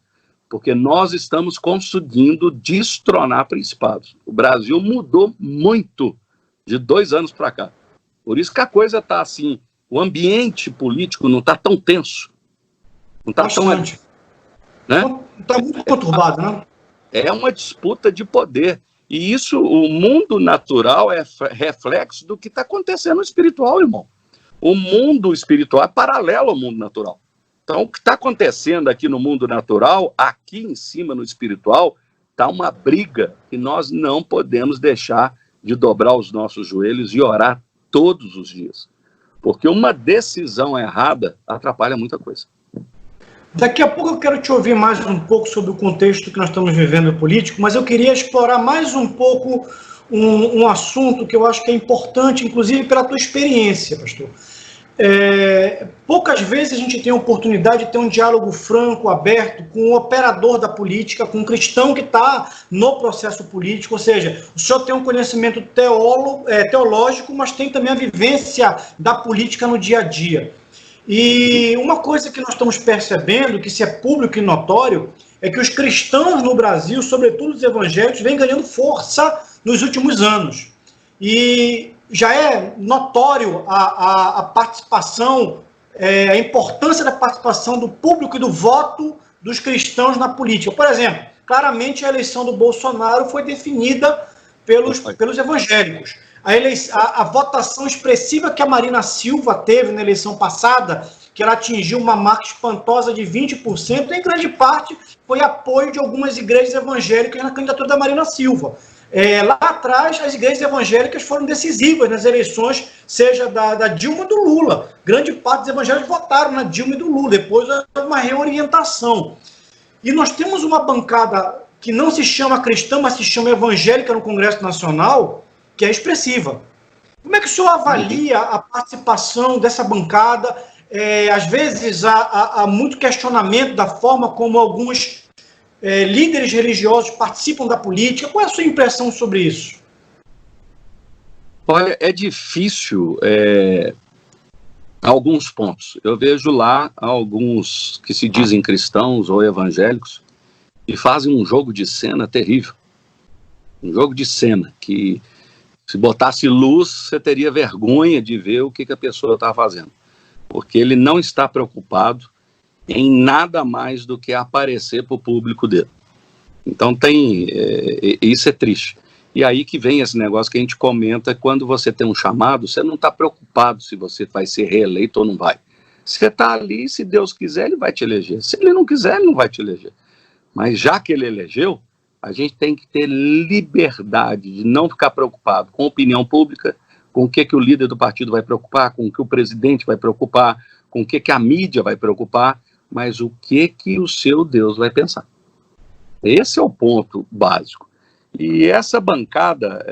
porque nós estamos conseguindo destronar principados. O Brasil mudou muito de 2 anos para cá. Por isso que a coisa está assim, o ambiente político não está tão tenso. Não está tão... Né? Está muito conturbado, né? É uma disputa de poder. E isso, o mundo natural é reflexo do que está acontecendo no espiritual, irmão. O mundo espiritual é paralelo ao mundo natural. Então, o que está acontecendo aqui no mundo natural, aqui em cima no espiritual, está uma briga que nós não podemos deixar de dobrar os nossos joelhos e orar todos os dias. Porque uma decisão errada atrapalha muita coisa. Daqui a pouco eu quero te ouvir mais um pouco sobre o contexto que nós estamos vivendo político, mas eu queria explorar mais um pouco um assunto que eu acho que é importante, inclusive pela tua experiência, pastor. Poucas vezes a gente tem a oportunidade de ter um diálogo franco, aberto, com o operador da política, com um cristão que está no processo político, ou seja, o senhor tem um conhecimento teológico, mas tem também a vivência da política no dia a dia. E uma coisa que nós estamos percebendo, que isso é público e notório, é que os cristãos no Brasil, sobretudo os evangélicos, vêm ganhando força nos últimos anos. E já é notório a participação, a importância da participação do público e do voto dos cristãos na política. Por exemplo, claramente a eleição do Bolsonaro foi definida pelos evangélicos. A votação expressiva que a Marina Silva teve na eleição passada, que ela atingiu uma marca espantosa de 20%, em grande parte foi apoio de algumas igrejas evangélicas na candidatura da Marina Silva. Lá atrás, as igrejas evangélicas foram decisivas nas eleições, seja da Dilma ou do Lula. Grande parte dos evangélicos votaram na Dilma e do Lula, depois houve uma reorientação. E nós temos uma bancada que não se chama cristã, mas se chama evangélica no Congresso Nacional, que é expressiva. Como é que o senhor avalia a participação dessa bancada? Às vezes há muito questionamento da forma como alguns líderes religiosos participam da política. Qual é a sua impressão sobre isso? Olha, é difícil alguns pontos. Eu vejo lá alguns que se dizem cristãos ou evangélicos e fazem um jogo de cena terrível. Um jogo de cena que, se botasse luz, você teria vergonha de ver o que a pessoa está fazendo. Porque ele não está preocupado em nada mais do que aparecer para o público dele. Então isso é triste. E aí que vem esse negócio que a gente comenta, quando você tem um chamado, você não está preocupado se você vai ser reeleito ou não vai. Você está ali, se Deus quiser, ele vai te eleger. Se ele não quiser, ele não vai te eleger. Mas já que ele elegeu, a gente tem que ter liberdade de não ficar preocupado com a opinião pública, com o que o líder do partido vai preocupar, com o que o presidente vai preocupar, com o que a mídia vai preocupar, mas o que o seu Deus vai pensar. Esse é o ponto básico. E essa bancada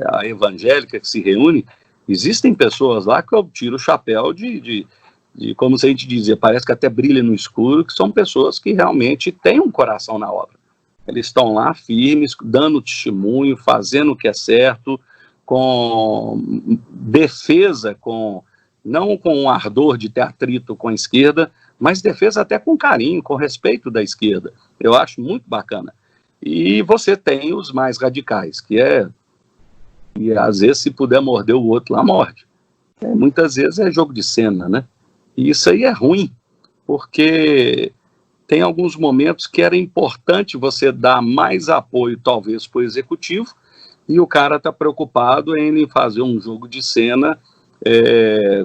a evangélica que se reúne, existem pessoas lá que eu tiro o chapéu de como se a gente dizia, parece que até brilha no escuro, que são pessoas que realmente têm um coração na obra. Eles estão lá firmes, dando testemunho, fazendo o que é certo, com defesa, não com um ardor de ter atrito com a esquerda, mas defesa até com carinho, com respeito da esquerda. Eu acho muito bacana. E você tem os mais radicais, e às vezes se puder morder o outro lá, morde. Muitas vezes é jogo de cena, né? E isso aí é ruim, porque tem alguns momentos que era importante você dar mais apoio, talvez, para o executivo, e o cara está preocupado em fazer um jogo de cena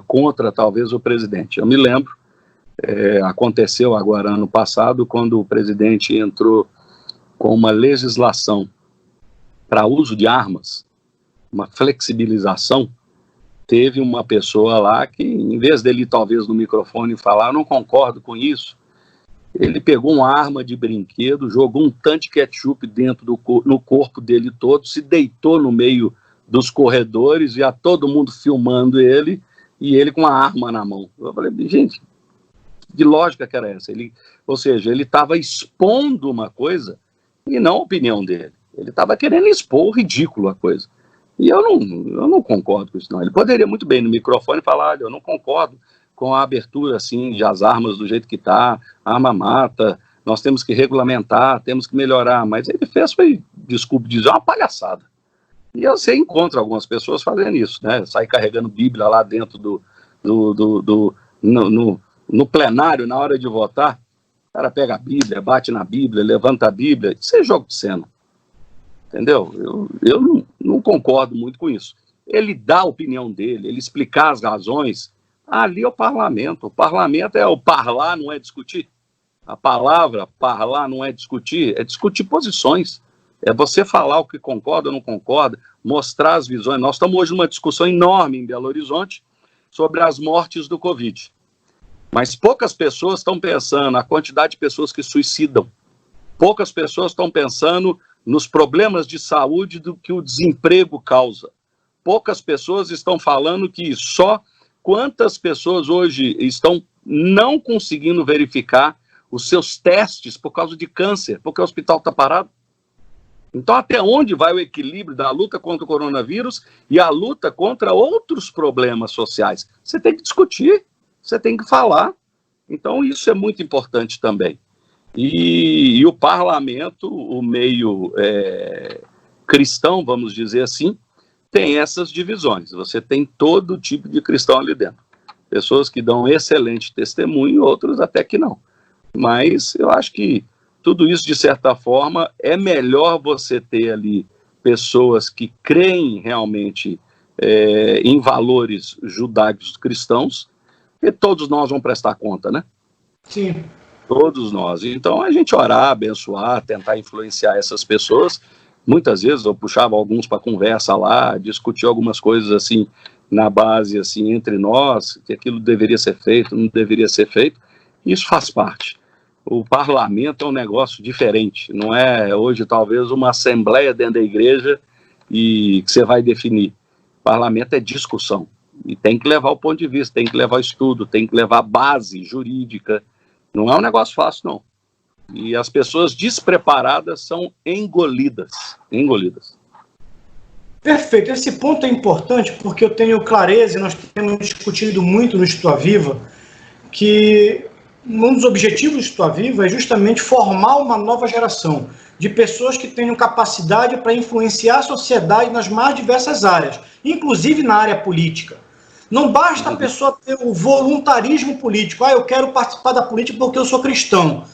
contra, talvez, o presidente. Eu me lembro, aconteceu agora, ano passado, quando o presidente entrou com uma legislação para uso de armas, uma flexibilização. Teve uma pessoa lá que, em vez dele talvez no microfone falar, eu não concordo com isso, ele pegou uma arma de brinquedo, jogou um tanto de ketchup dentro no corpo dele todo, se deitou no meio dos corredores, e todo mundo filmando ele, e ele com uma arma na mão. Eu falei, gente, que lógica que era essa? Ou seja, ele estava expondo uma coisa e não a opinião dele. Ele estava querendo expor o ridículo a coisa. E eu não concordo com isso, não. Ele poderia muito bem no microfone falar, olha, eu não concordo com a abertura, assim, de as armas do jeito que está, arma mata, nós temos que regulamentar, temos que melhorar, mas ele foi, desculpe dizer, uma palhaçada. E você encontra algumas pessoas fazendo isso, né? Sai carregando Bíblia lá dentro no plenário, na hora de votar, o cara pega a Bíblia, bate na Bíblia, levanta a Bíblia, isso é jogo de cena. Entendeu? Eu não concordo muito com isso. Ele dá a opinião dele, ele explicar as razões. Ali é o parlamento. O parlamento é o parlar, não é discutir. A palavra parlar não é discutir posições. É você falar o que concorda ou não concorda, mostrar as visões. Nós estamos hoje numa discussão enorme em Belo Horizonte sobre as mortes do Covid. Mas poucas pessoas estão pensando na quantidade de pessoas que suicidam. Poucas pessoas estão pensando nos problemas de saúde do que o desemprego causa. Poucas pessoas estão falando que só quantas pessoas hoje estão não conseguindo verificar os seus testes por causa de câncer, porque o hospital está parado. Então, até onde vai o equilíbrio da luta contra o coronavírus e a luta contra outros problemas sociais? Você tem que discutir, você tem que falar. Então, isso é muito importante também. E o parlamento, o meio cristão, vamos dizer assim, tem essas divisões. Você tem todo tipo de cristão ali dentro. Pessoas que dão excelente testemunho, outros até que não. Mas eu acho que tudo isso, de certa forma, é melhor você ter ali pessoas que creem realmente em valores judaicos cristãos, e todos nós vamos prestar conta, né? Sim. Todos nós. Então, a gente orar, abençoar, tentar influenciar essas pessoas. Muitas vezes eu puxava alguns para conversa lá, discutir algumas coisas assim, na base, assim, entre nós, que aquilo deveria ser feito, não deveria ser feito. Isso faz parte. O parlamento é um negócio diferente. Não é hoje, talvez, uma assembleia dentro da igreja e que você vai definir. O parlamento é discussão. E tem que levar o ponto de vista, tem que levar o estudo, tem que levar a base jurídica. Não é um negócio fácil, não. E as pessoas despreparadas são engolidas. Perfeito. Esse ponto é importante porque eu tenho clareza, e nós temos discutido muito no Instituto Aviva, que um dos objetivos do Instituto Aviva é justamente formar uma nova geração de pessoas que tenham capacidade para influenciar a sociedade nas mais diversas áreas, inclusive na área política. Não basta a pessoa ter o voluntarismo político. Eu quero participar da política porque eu sou cristão.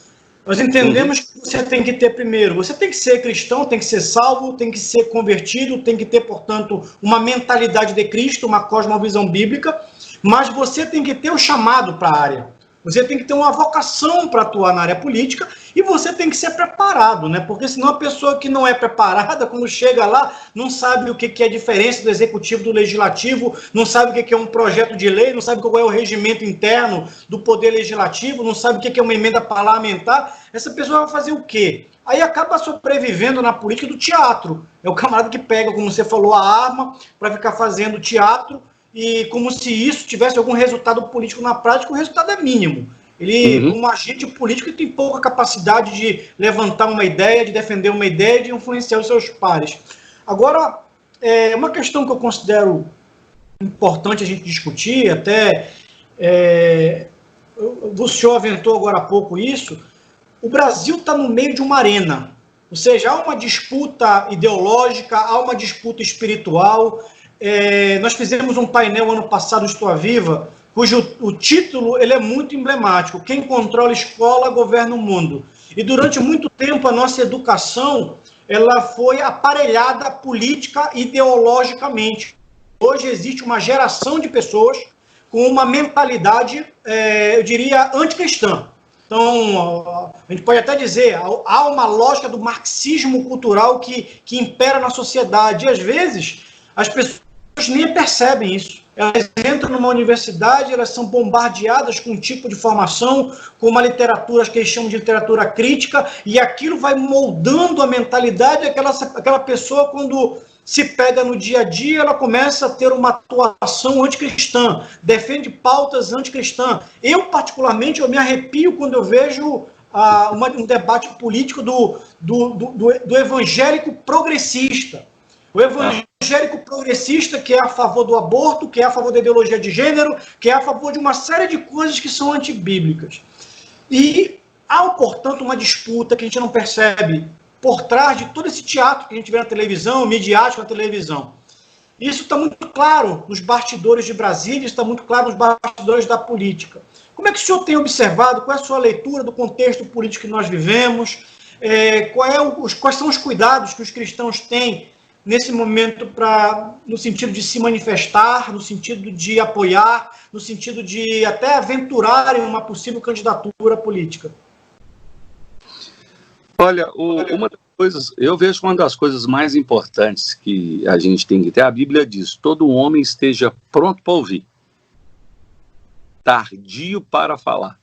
Nós entendemos que você tem que ter primeiro, você tem que ser cristão, tem que ser salvo, tem que ser convertido, tem que ter, portanto, uma mentalidade de Cristo, uma cosmovisão bíblica, mas você tem que ter o chamado para a área. Você tem que ter uma vocação para atuar na área política e você tem que ser preparado, né? Porque senão a pessoa que não é preparada, quando chega lá, não sabe o que é a diferença do executivo do legislativo, não sabe o que é um projeto de lei, não sabe qual é o regimento interno do poder legislativo, não sabe o que é uma emenda parlamentar. Essa pessoa vai fazer o quê? Aí acaba sobrevivendo na política do teatro. É o camarada que pega, como você falou, a arma para ficar fazendo teatro, e como se isso tivesse algum resultado político na prática, o resultado é mínimo. Ele, como agente político, ele tem pouca capacidade de levantar uma ideia, de defender uma ideia, de influenciar os seus pares. Agora, uma questão que eu considero importante a gente discutir, até o senhor aventou agora há pouco isso, o Brasil está no meio de uma arena, ou seja, há uma disputa ideológica, há uma disputa espiritual. Nós fizemos um painel ano passado, História Viva, cujo o título ele é muito emblemático: quem controla a escola governa o mundo. E durante muito tempo a nossa educação ela foi aparelhada política ideologicamente. Hoje existe uma geração de pessoas com uma mentalidade, eu diria, anticristã. Então, a gente pode até dizer, há uma lógica do marxismo cultural que impera na sociedade. E às vezes as pessoas nem percebem isso. Elas entram numa universidade, elas são bombardeadas com um tipo de formação, com uma literatura que eles chamam de literatura crítica, e aquilo vai moldando a mentalidade daquela pessoa. Quando se pega no dia a dia, ela começa a ter uma atuação anticristã, defende pautas anticristãs. Eu, particularmente, eu me arrepio quando eu vejo um debate político do evangélico progressista. O evangélico progressista que é a favor do aborto, que é a favor da ideologia de gênero, que é a favor de uma série de coisas que são antibíblicas. E há, portanto, uma disputa que a gente não percebe por trás de todo esse teatro que a gente vê na televisão, midiático na televisão. Isso está muito claro nos bastidores de Brasília, está muito claro nos bastidores da política. Como é que o senhor tem observado? Qual é a sua leitura do contexto político que nós vivemos? Quais são os cuidados que os cristãos têm nesse momento no sentido de se manifestar, no sentido de apoiar, no sentido de até aventurarem uma possível candidatura política? Olha, uma das coisas, eu vejo que uma das coisas mais importantes que a gente tem que ter, a Bíblia diz: todo homem esteja pronto para ouvir, tardio para falar,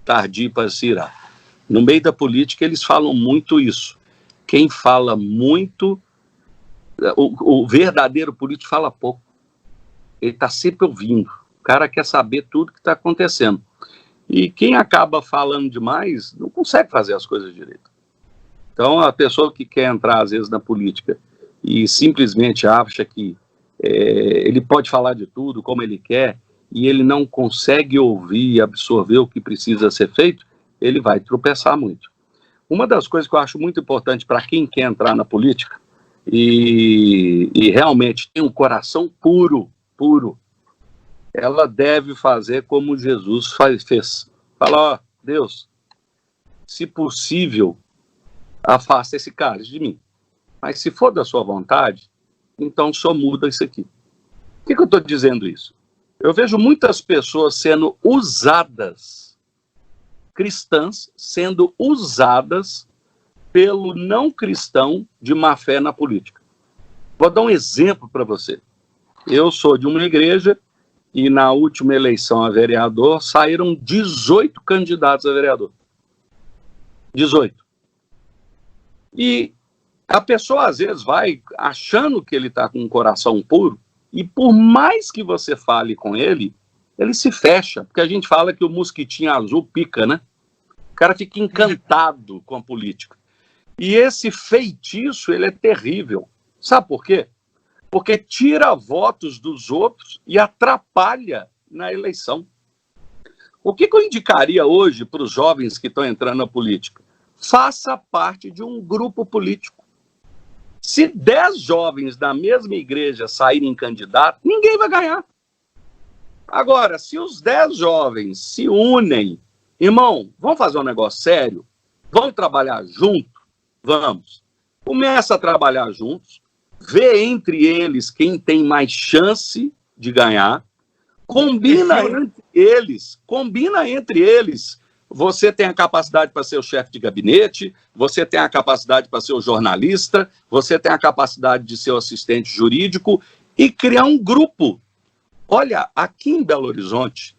tardio para se irar. No meio da política eles falam muito isso. Quem fala muito, o verdadeiro político fala pouco. Ele está sempre ouvindo. O cara quer saber tudo que está acontecendo. E quem acaba falando demais não consegue fazer as coisas direito. Então, a pessoa que quer entrar, às vezes, na política e simplesmente acha que ele pode falar de tudo como ele quer e ele não consegue ouvir e absorver o que precisa ser feito, ele vai tropeçar muito. Uma das coisas que eu acho muito importante para quem quer entrar na política e realmente tem um coração puro, ela deve fazer como Jesus fez. Fala: Deus, se possível, afasta esse cálice de mim. Mas se for da sua vontade, então só muda isso aqui. Por que eu estou dizendo isso? Eu vejo muitas pessoas sendo usadas, cristãs sendo usadas pelo não cristão de má fé na política. Vou dar um exemplo para você. Eu sou de uma igreja e na última eleição a vereador saíram 18 candidatos a vereador. 18. E a pessoa às vezes vai achando que ele está com um coração puro e por mais que você fale com ele, ele se fecha, porque a gente fala que o mosquitinho azul pica, né? O cara fica encantado com a política. E esse feitiço, ele é terrível. Sabe por quê? Porque tira votos dos outros e atrapalha na eleição. O que eu indicaria hoje para os jovens que estão entrando na política? Faça parte de um grupo político. Se 10 jovens da mesma igreja saírem candidatos, ninguém vai ganhar. Agora, se os 10 jovens se unem, irmão, vamos fazer um negócio sério? Vamos trabalhar junto? Vamos. Começa a trabalhar juntos, vê entre eles quem tem mais chance de ganhar, combina entre eles. Você tem a capacidade para ser o chefe de gabinete, você tem a capacidade para ser o jornalista, você tem a capacidade de ser o assistente jurídico e criar um grupo. Olha, aqui em Belo Horizonte,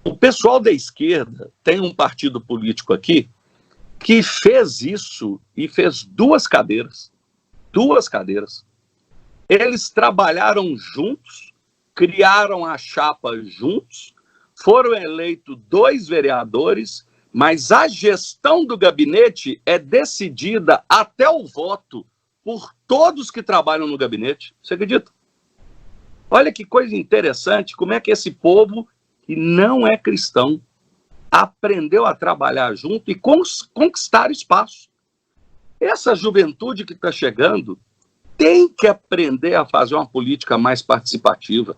o pessoal da esquerda tem um partido político aqui que fez isso e fez 2 cadeiras. 2 cadeiras. Eles trabalharam juntos, criaram a chapa juntos, foram eleitos 2 vereadores, mas a gestão do gabinete é decidida até o voto por todos que trabalham no gabinete. Você acredita? Olha que coisa interessante, como é que esse povo, que não é cristão, aprendeu a trabalhar junto e conquistar espaço. Essa juventude que está chegando tem que aprender a fazer uma política mais participativa,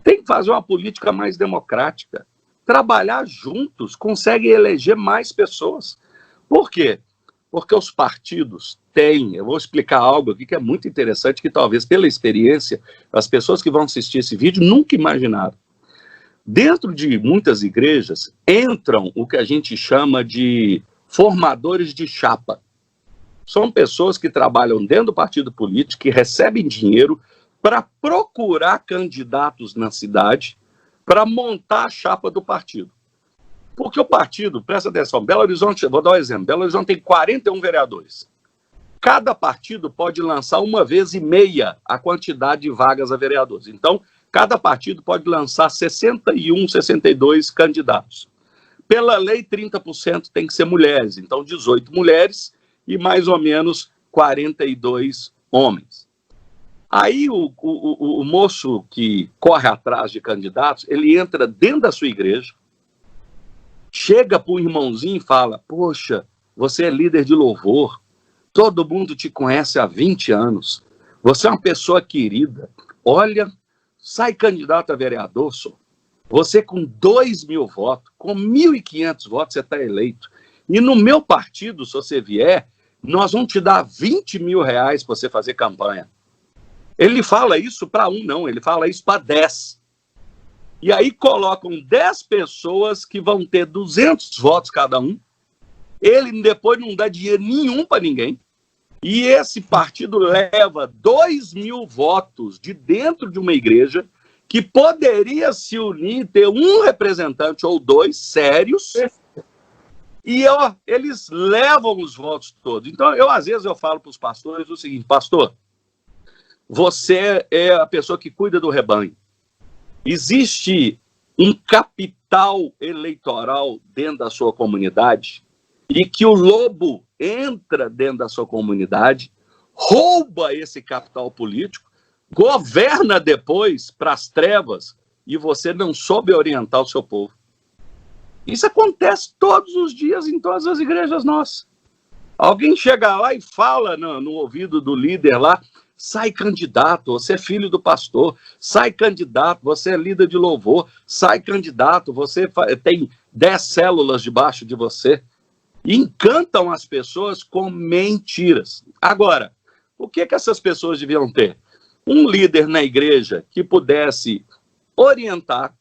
tem que fazer uma política mais democrática. Trabalhar juntos consegue eleger mais pessoas. Por quê? Porque os partidos têm, eu vou explicar algo aqui que é muito interessante, que talvez pela experiência, as pessoas que vão assistir esse vídeo nunca imaginaram. Dentro de muitas igrejas entram o que a gente chama de formadores de chapa. São pessoas que trabalham dentro do partido político, que recebem dinheiro para procurar candidatos na cidade para montar a chapa do partido. Porque o partido, presta atenção, Belo Horizonte, vou dar um exemplo, Belo Horizonte tem 41 vereadores. Cada partido pode lançar 1,5 vezes a quantidade de vagas a vereadores. Então, cada partido pode lançar 61, 62 candidatos. Pela lei, 30% tem que ser mulheres. Então, 18 mulheres e mais ou menos 42 homens. Aí, o moço que corre atrás de candidatos, ele entra dentro da sua igreja, chega para o irmãozinho e fala: poxa, você é líder de louvor, todo mundo te conhece há 20 anos, você é uma pessoa querida, olha, sai candidato a vereador, senhor. Você com 2.000 votos, com 1.500 votos, você está eleito. E no meu partido, se você vier, nós vamos te dar 20 mil reais para você fazer campanha. Ele fala isso para um, não, ele fala isso para 10. E aí colocam 10 pessoas que vão ter 200 votos cada um. Ele depois não dá dinheiro nenhum para ninguém. E esse partido leva 2.000 votos de dentro de uma igreja que poderia se unir, ter um representante ou 2 sérios, e eles levam os votos todos. Então, às vezes eu falo para os pastores o seguinte: pastor, você é a pessoa que cuida do rebanho. Existe um capital eleitoral dentro da sua comunidade e que o lobo entra dentro da sua comunidade, rouba esse capital político, governa depois para as trevas e você não soube orientar o seu povo. Isso acontece todos os dias em todas as igrejas nossas. Alguém chega lá e fala no ouvido do líder lá: sai candidato, você é filho do pastor, sai candidato, você é líder de louvor, sai candidato, você tem 10 células debaixo de você. E encantam as pessoas com mentiras. Agora, o que essas pessoas deviam ter? Um líder na igreja que pudesse orientar.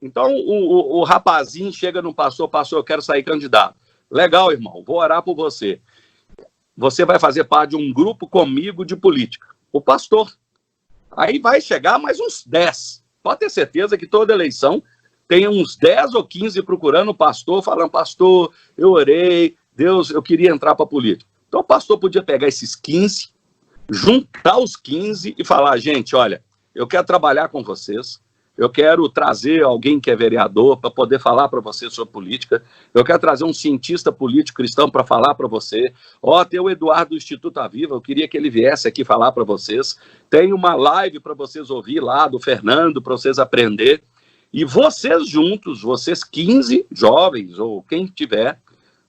Então, o rapazinho chega no pastor: pastor, eu quero sair candidato. Legal, irmão, vou orar por você. Você vai fazer parte de um grupo comigo de política. O pastor. Aí vai chegar mais uns 10. Pode ter certeza que toda eleição tem uns 10 ou 15 procurando o pastor, falando: pastor, eu orei, Deus, eu queria entrar para a política. Então o pastor podia pegar esses 15, juntar os 15 e falar: gente, olha, eu quero trabalhar com vocês, eu quero trazer alguém que é vereador para poder falar para você sobre política, eu quero trazer um cientista político cristão para falar para você. Tem o Eduardo do Instituto Aviva, eu queria que ele viesse aqui falar para vocês. Tem uma live para vocês ouvir lá do Fernando, para vocês aprender. E vocês juntos, vocês 15 jovens ou quem tiver,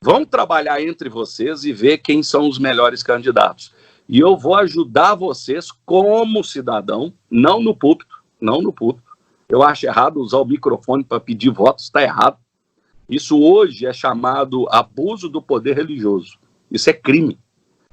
vão trabalhar entre vocês e ver quem são os melhores candidatos. E eu vou ajudar vocês como cidadão, não no púlpito, Eu acho errado usar o microfone para pedir votos, está errado. Isso hoje é chamado abuso do poder religioso. Isso é crime.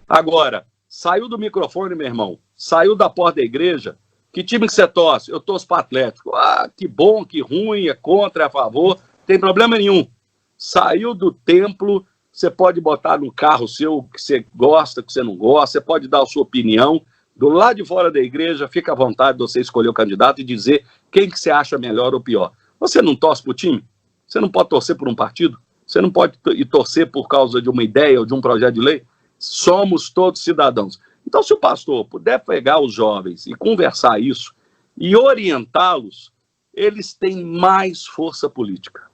Agora, saiu do microfone, meu irmão, saiu da porta da igreja, que time que você torce? Eu torço para o Atlético. Ah, que bom, que ruim, é contra, é a favor, não tem problema nenhum. Saiu do templo, você pode botar no carro seu que você gosta, que você não gosta, você pode dar a sua opinião. Do lado de fora da igreja, fica à vontade de você escolher o candidato e dizer quem que você acha melhor ou pior. Você não torce para o time? Você não pode torcer por um partido? Você não pode ir torcer por causa de uma ideia ou de um projeto de lei? Somos todos cidadãos. Então, se o pastor puder pegar os jovens e conversar isso e orientá-los, eles têm mais força política.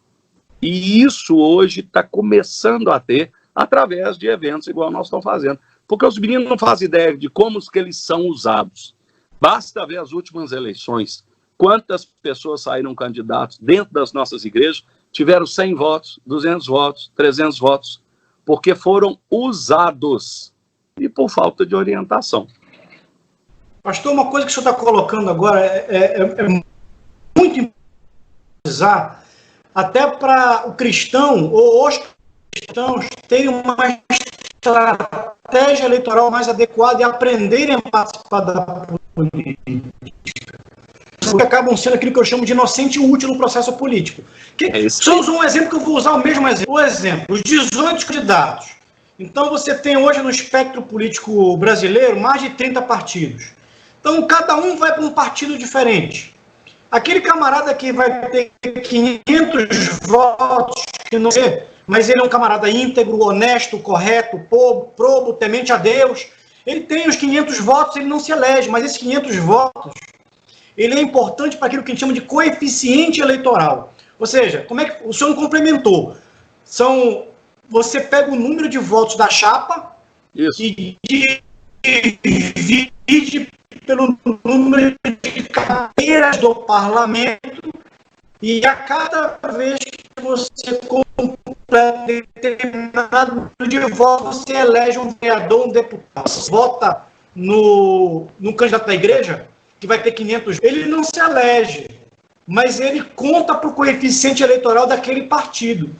E isso hoje está começando a ter através de eventos igual nós estamos fazendo. Porque os meninos não fazem ideia de como que eles são usados. Basta ver as últimas eleições. Quantas pessoas saíram candidatos dentro das nossas igrejas, tiveram 100 votos, 200 votos, 300 votos, porque foram usados e por falta de orientação. Pastor, uma coisa que o senhor está colocando agora é muito importante, até para o cristão, ou os cristãos, terem uma estratégia eleitoral mais adequada e aprenderem a participar da política. Porque acabam sendo aquilo que eu chamo de inocente e útil no processo político. Só um exemplo que eu vou usar o mesmo exemplo. O exemplo, os 18 candidatos. Então você tem hoje no espectro político brasileiro mais de 30 partidos. Então cada um vai para um partido diferente. Aquele camarada que vai ter 500 votos, que não sei, mas ele é um camarada íntegro, honesto, correto, probo, temente a Deus. Ele tem os 500 votos, ele não se elege, mas esses 500 votos, ele é importante para aquilo que a gente chama de coeficiente eleitoral. Ou seja, como é que o senhor não complementou? Você pega o número de votos da chapa e divide pelo número de cadeiras do parlamento, e a cada vez que você completa determinado número de votos, você elege um vereador, um deputado. Você vota no candidato da igreja, que vai ter 500, ele não se elege, mas ele conta para o coeficiente eleitoral daquele partido.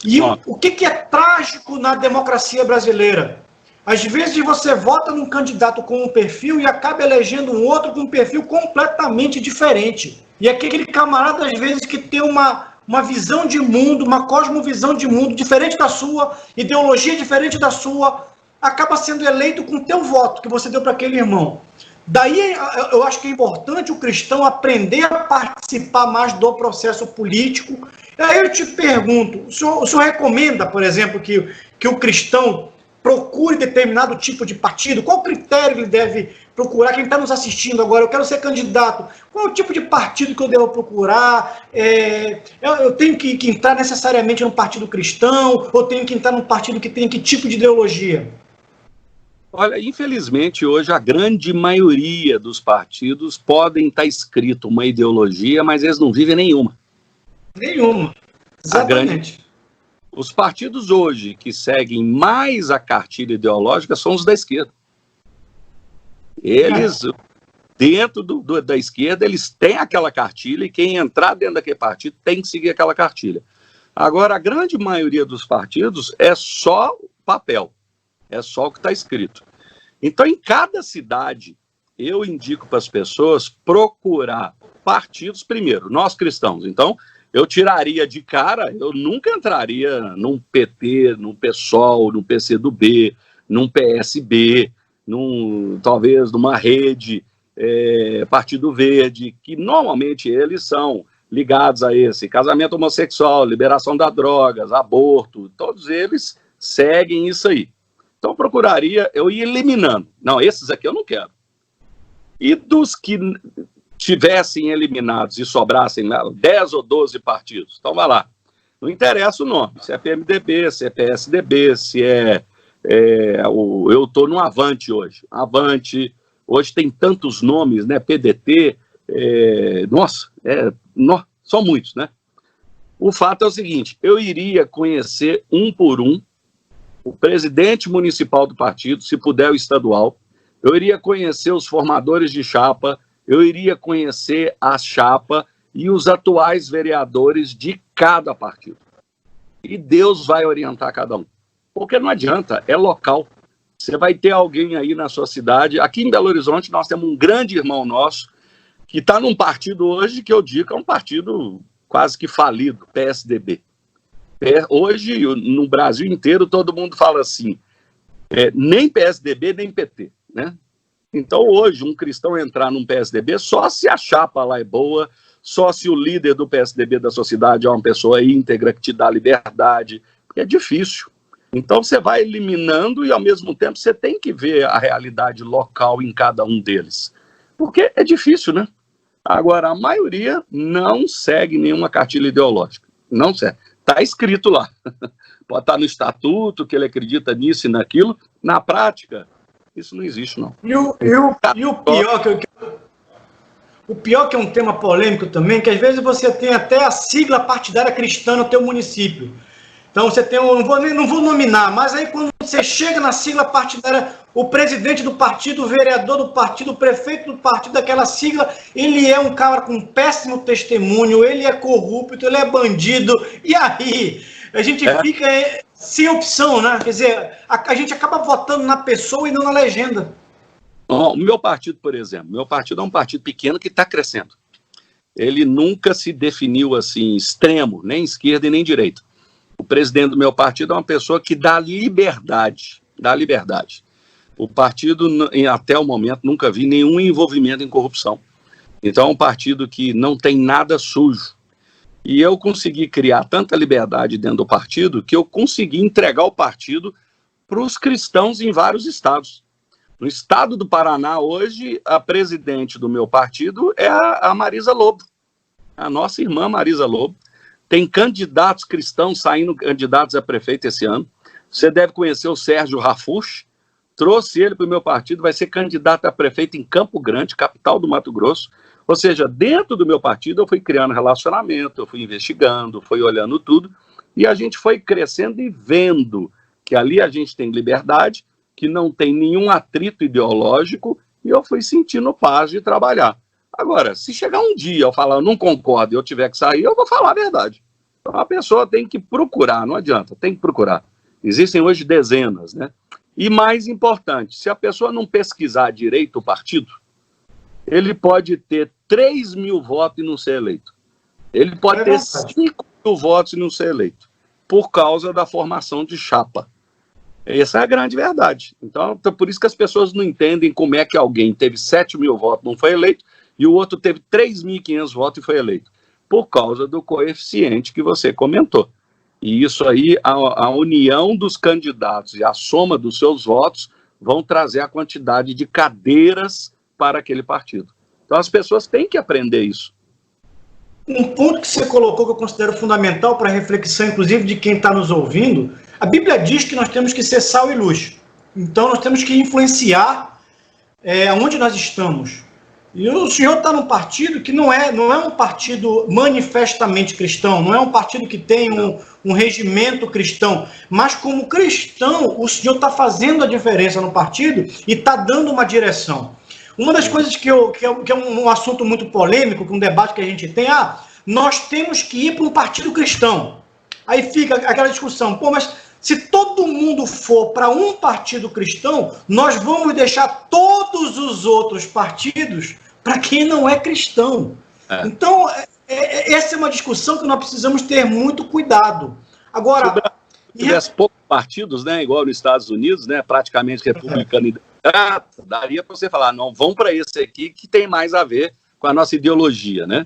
E o que é trágico na democracia brasileira? Às vezes você vota num candidato com um perfil e acaba elegendo um outro com um perfil completamente diferente. E aquele camarada, às vezes, que tem uma visão de mundo, uma cosmovisão de mundo diferente da sua, ideologia diferente da sua, acaba sendo eleito com o teu voto que você deu para aquele irmão. Daí eu acho que é importante o cristão aprender a participar mais do processo político. Aí eu te pergunto, o senhor recomenda, por exemplo, que o cristão procure determinado tipo de partido? Qual critério ele deve procurar? Quem está nos assistindo agora, eu quero ser candidato. Qual é o tipo de partido que eu devo procurar? Eu tenho que entrar necessariamente num partido cristão? Ou tenho que entrar num partido que tem que tipo de ideologia? Olha, infelizmente, hoje a grande maioria dos partidos podem estar escrito uma ideologia, mas eles não vivem nenhuma. Nenhuma, exatamente. Os partidos hoje que seguem mais a cartilha ideológica são os da esquerda. Eles, dentro da esquerda, eles têm aquela cartilha e quem entrar dentro daquele partido tem que seguir aquela cartilha. Agora, a grande maioria dos partidos é só papel. É só o que está escrito. Então, em cada cidade, eu indico para as pessoas procurar partidos primeiro, nós cristãos. Então, eu tiraria de cara, eu nunca entraria num PT, num PSOL, num PCdoB, num PSB, talvez numa rede, Partido Verde, que normalmente eles são ligados a esse casamento homossexual, liberação das drogas, aborto, todos eles seguem isso aí. Então, eu procuraria, eu ia eliminando. Não, esses aqui eu não quero. E dos que tivessem eliminados e sobrassem 10 ou 12 partidos, então vai lá. Não interessa o nome, se é PMDB, se é PSDB, se eu estou no Avante hoje. Avante, hoje tem tantos nomes, né? PDT, são muitos, né? O fato é o seguinte, eu iria conhecer um por um o presidente municipal do partido, se puder o estadual, eu iria conhecer os formadores de chapa, eu iria conhecer a chapa, e os atuais vereadores de cada partido. E Deus vai orientar cada um. Porque não adianta, é local. Você vai ter alguém aí na sua cidade. Aqui em Belo Horizonte nós temos um grande irmão nosso que está num partido hoje que eu digo que é um partido quase que falido, PSDB. Hoje, no Brasil inteiro, todo mundo fala assim, nem PSDB, nem PT, né? Então, hoje, um cristão entrar num PSDB só se a chapa lá é boa, só se o líder do PSDB da sociedade é uma pessoa íntegra, que te dá liberdade, porque é difícil. Então, você vai eliminando e, ao mesmo tempo, você tem que ver a realidade local em cada um deles. Porque é difícil, né? Agora, a maioria não segue nenhuma cartilha ideológica. Não segue. Está escrito lá. Pode estar no estatuto, que ele acredita nisso e naquilo. Na prática, isso não existe, não. E o pior que é um tema polêmico também, que às vezes você tem até a sigla partidária cristã no teu município. Então você tem, não vou nominar, mas aí quando você chega na sigla partidária, o presidente do partido, o vereador do partido, o prefeito do partido daquela sigla, ele é um cara com péssimo testemunho, ele é corrupto, ele é bandido, e aí a gente fica sem opção, né? Quer dizer, a gente acaba votando na pessoa e não na legenda. O meu partido, por exemplo, meu partido é um partido pequeno que está crescendo. Ele nunca se definiu assim, extremo, nem esquerda e nem direita. O presidente do meu partido é uma pessoa que dá liberdade, O partido, até o momento, nunca vi nenhum envolvimento em corrupção. Então, é um partido que não tem nada sujo. E eu consegui criar tanta liberdade dentro do partido que eu consegui entregar o partido para os cristãos em vários estados. No estado do Paraná, hoje, a presidente do meu partido é a Marisa Lobo, a nossa irmã Marisa Lobo. Tem candidatos cristãos saindo candidatos a prefeito esse ano. Você deve conhecer o Sérgio Rafush. Trouxe ele para o meu partido, vai ser candidato a prefeito em Campo Grande, capital do Mato Grosso. Ou seja, dentro do meu partido eu fui criando relacionamento, eu fui investigando, fui olhando tudo, e a gente foi crescendo e vendo que ali a gente tem liberdade, que não tem nenhum atrito ideológico, e eu fui sentindo paz de trabalhar. Agora, se chegar um dia eu falar, eu não concordo e eu tiver que sair, eu vou falar a verdade. Então a pessoa tem que procurar, não adianta, tem que procurar. Existem hoje dezenas, né? E mais importante, se a pessoa não pesquisar direito o partido, ele pode ter 3 mil votos e não ser eleito. Ele pode ter 5 mil votos e não ser eleito, por causa da formação de chapa. Essa é a grande verdade. Então, por isso que as pessoas não entendem como é que alguém teve 7 mil votos e não foi eleito, e o outro teve 3.500 votos e foi eleito. Por causa do coeficiente que você comentou. E isso aí, a união dos candidatos e a soma dos seus votos vão trazer a quantidade de cadeiras para aquele partido. Então as pessoas têm que aprender isso. Um ponto que você colocou que eu considero fundamental para a reflexão, inclusive, de quem está nos ouvindo, a Bíblia diz que nós temos que ser sal e luz. Então nós temos que influenciar onde nós estamos. E o senhor está num partido que não é um partido manifestamente cristão, não é um partido que tem um regimento cristão, mas como cristão, o senhor está fazendo a diferença no partido e está dando uma direção. Uma das coisas que é um assunto muito polêmico, um debate que a gente tem, nós temos que ir para um partido cristão. Aí fica aquela discussão, mas se todo mundo for para um partido cristão, nós vamos deixar todos os outros partidos para quem não é cristão. Então, essa é uma discussão que nós precisamos ter muito cuidado. Agora, se tivesse poucos partidos, né, igual nos Estados Unidos, né, praticamente republicano e democrata, daria para você falar, não, vamos para esse aqui que tem mais a ver com a nossa ideologia, né?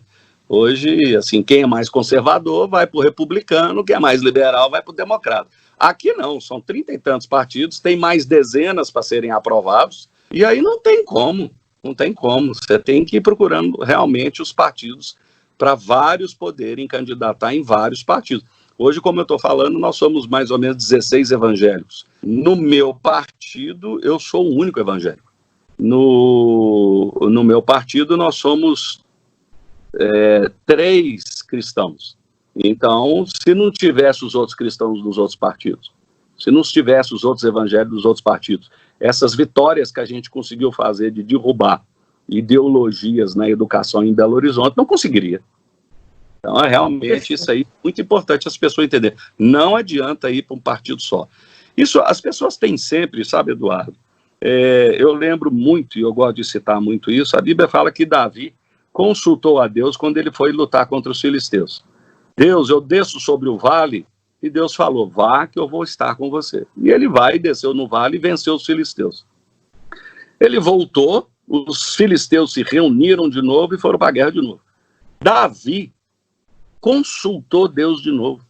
Hoje, assim, quem é mais conservador vai para o republicano, quem é mais liberal vai para o democrata. Aqui não, são 30 e tantos partidos, tem mais dezenas para serem aprovados, e aí não tem como. Não tem como, você tem que ir procurando realmente os partidos para vários poderem candidatar em vários partidos. Hoje, como eu estou falando, nós somos mais ou menos 16 evangélicos. No meu partido, eu sou o único evangélico. No meu partido, nós somos 3 cristãos. Então, se não tivesse os outros cristãos dos outros partidos, se não tivesse os outros evangélicos dos outros partidos, essas vitórias que a gente conseguiu fazer de derrubar ideologias na educação em Belo Horizonte, não conseguiria. Então, é realmente isso aí muito importante as pessoas entenderem. Não adianta ir para um partido só. Isso, as pessoas têm sempre, sabe, Eduardo? Eu lembro muito, e eu gosto de citar muito isso, a Bíblia fala que Davi consultou a Deus quando ele foi lutar contra os filisteus. Deus, eu desço sobre o vale, e Deus falou, vá que eu vou estar com você. E ele vai, desceu no vale e venceu os filisteus. Ele voltou, os filisteus se reuniram de novo e foram para a guerra de novo. Davi consultou Deus de novo.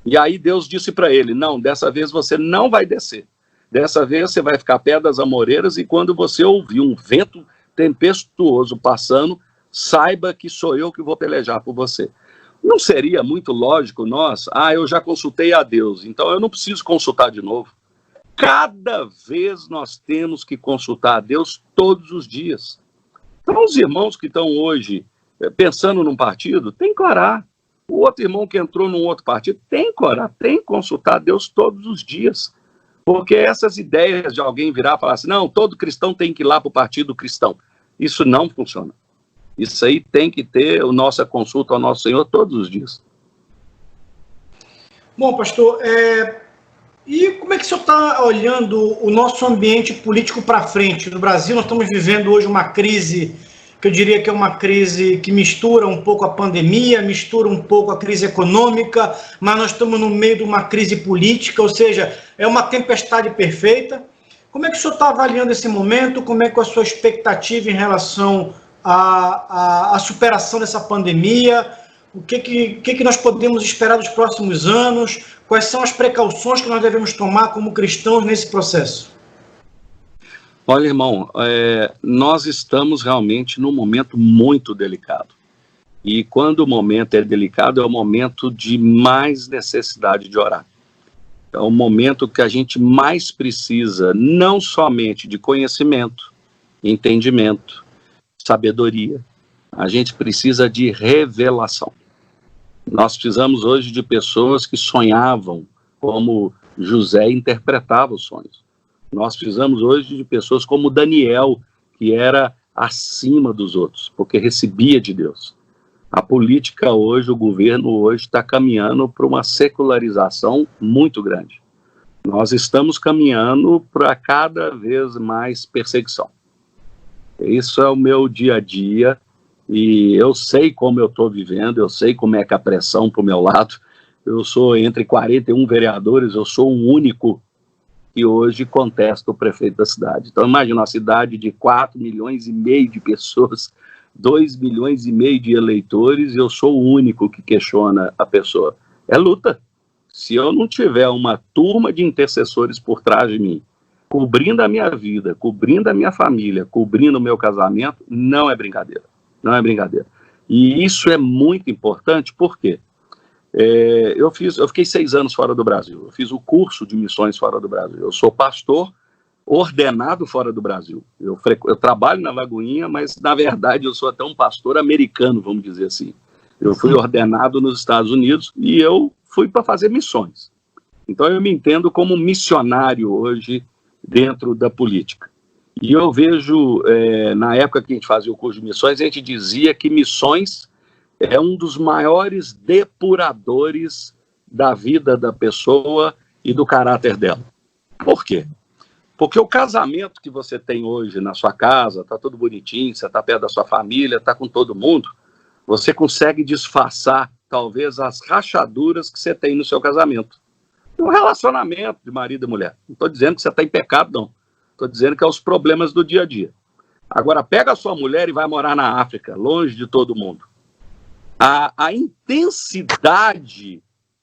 E aí Deus disse para ele, não, dessa vez você não vai descer. Dessa vez você vai ficar perto das amoreiras e quando você ouvir um vento tempestuoso passando, saiba que sou eu que vou pelejar por você. Não seria muito lógico nós, eu já consultei a Deus, então eu não preciso consultar de novo. Cada vez nós temos que consultar a Deus todos os dias. Então os irmãos que estão hoje pensando num partido, tem que orar. O outro irmão que entrou num outro partido, tem que orar, tem que consultar a Deus todos os dias. Porque essas ideias de alguém virar e falar assim, não, todo cristão tem que ir lá para o partido cristão. Isso não funciona. Isso aí tem que ter a nossa consulta ao nosso Senhor todos os dias. Bom, pastor, e como é que o senhor está olhando o nosso ambiente político para frente? No Brasil, nós estamos vivendo hoje uma crise, que eu diria que é uma crise que mistura um pouco a pandemia, mistura um pouco a crise econômica, mas nós estamos no meio de uma crise política, ou seja, é uma tempestade perfeita. Como é que o senhor está avaliando esse momento? Como é que é a sua expectativa em relação à superação dessa pandemia? O que nós podemos esperar dos próximos anos? Quais são as precauções que nós devemos tomar como cristãos nesse processo? Olha, irmão, nós estamos realmente num momento muito delicado. E quando o momento é delicado, é o momento de mais necessidade de orar. É o momento que a gente mais precisa, não somente de conhecimento, entendimento, sabedoria. A gente precisa de revelação. Nós precisamos hoje de pessoas que sonhavam como José interpretava os sonhos. Nós precisamos hoje de pessoas como Daniel, que era acima dos outros, porque recebia de Deus. A política hoje, o governo hoje está caminhando para uma secularização muito grande. Nós estamos caminhando para cada vez mais perseguição. Isso é o meu dia a dia e eu sei como eu estou vivendo, eu sei como é que a pressão para o meu lado. Eu sou entre 41 vereadores, eu sou o único que hoje contesta o prefeito da cidade. Então imagina uma cidade de 4,5 milhões de pessoas, 2,5 milhões de eleitores, e eu sou o único que questiona a pessoa. É luta. Se eu não tiver uma turma de intercessores por trás de mim, cobrindo a minha vida, cobrindo a minha família, cobrindo o meu casamento, não é brincadeira. Não é brincadeira. E isso é muito importante, por quê? Eu fiquei 6 anos fora do Brasil, eu fiz o curso de missões fora do Brasil, eu sou pastor ordenado fora do Brasil, eu trabalho na Lagoinha, mas na verdade eu sou até um pastor americano, vamos dizer assim. Eu fui ordenado nos Estados Unidos e eu fui para fazer missões. Então eu me entendo como missionário hoje dentro da política. E eu vejo, na época que a gente fazia o curso de missões, a gente dizia que missões é um dos maiores depuradores da vida da pessoa e do caráter dela. Por quê? Porque o casamento que você tem hoje na sua casa, está tudo bonitinho, você está perto da sua família, está com todo mundo, você consegue disfarçar, talvez, as rachaduras que você tem no seu casamento. Um relacionamento de marido e mulher. Não estou dizendo que você está em pecado, não. Estou dizendo que é os problemas do dia a dia. Agora, pega a sua mulher e vai morar na África, longe de todo mundo. A intensidade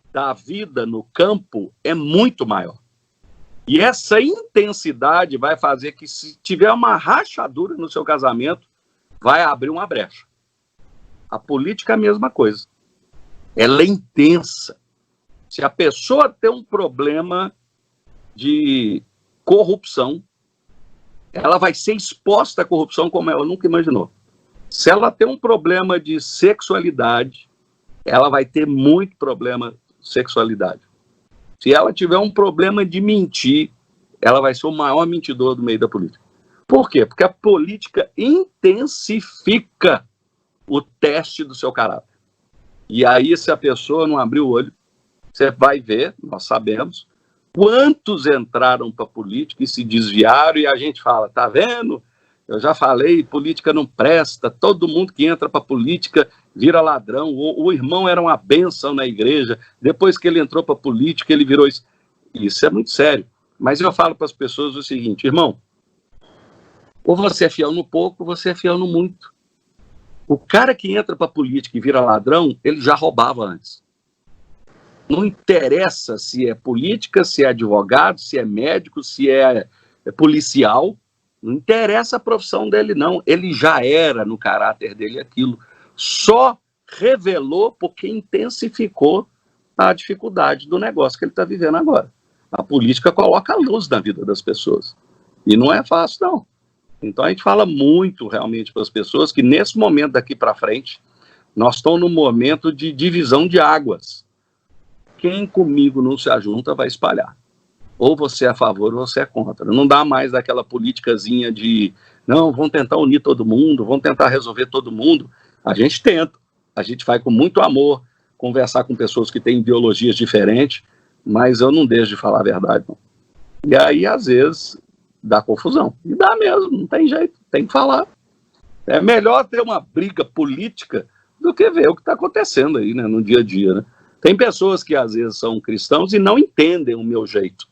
da vida no campo é muito maior. E essa intensidade vai fazer que, se tiver uma rachadura no seu casamento, vai abrir uma brecha. A política é a mesma coisa. Ela é intensa. Se a pessoa tem um problema de corrupção, ela vai ser exposta à corrupção como ela nunca imaginou. Se ela tem um problema de sexualidade, ela vai ter muito problema de sexualidade. Se ela tiver um problema de mentir, ela vai ser o maior mentidor do meio da política. Por quê? Porque a política intensifica o teste do seu caráter. E aí, se a pessoa não abrir o olho, você vai ver, nós sabemos, quantos entraram para a política e se desviaram, e a gente fala, tá vendo? Eu já falei, política não presta, todo mundo que entra para a política vira ladrão, o irmão era uma bênção na igreja, depois que ele entrou para a política, ele virou isso. Isso é muito sério. Mas eu falo para as pessoas o seguinte, irmão, ou você é fiel no pouco, ou você é fiel no muito. O cara que entra para a política e vira ladrão, ele já roubava antes. Não interessa se é política, se é advogado, se é médico, se é policial, não interessa a profissão dele, não. Ele já era, no caráter dele, aquilo. Só revelou porque intensificou a dificuldade do negócio que ele está vivendo agora. A política coloca a luz na vida das pessoas. E não é fácil, não. Então a gente fala muito realmente para as pessoas que nesse momento daqui para frente, nós estamos num momento de divisão de águas. Quem comigo não se ajunta vai espalhar. Ou você é a favor ou você é contra. Não dá mais daquela politicazinha de, não, vamos tentar unir todo mundo, vamos tentar resolver todo mundo. A gente tenta, a gente vai com muito amor conversar com pessoas que têm ideologias diferentes, mas eu não deixo de falar a verdade, não. E aí, às vezes, dá confusão. E dá mesmo, não tem jeito, tem que falar. É melhor ter uma briga política do que ver o que está acontecendo aí, né, no dia a dia, né? Tem pessoas que às vezes são cristãos e não entendem o meu jeito.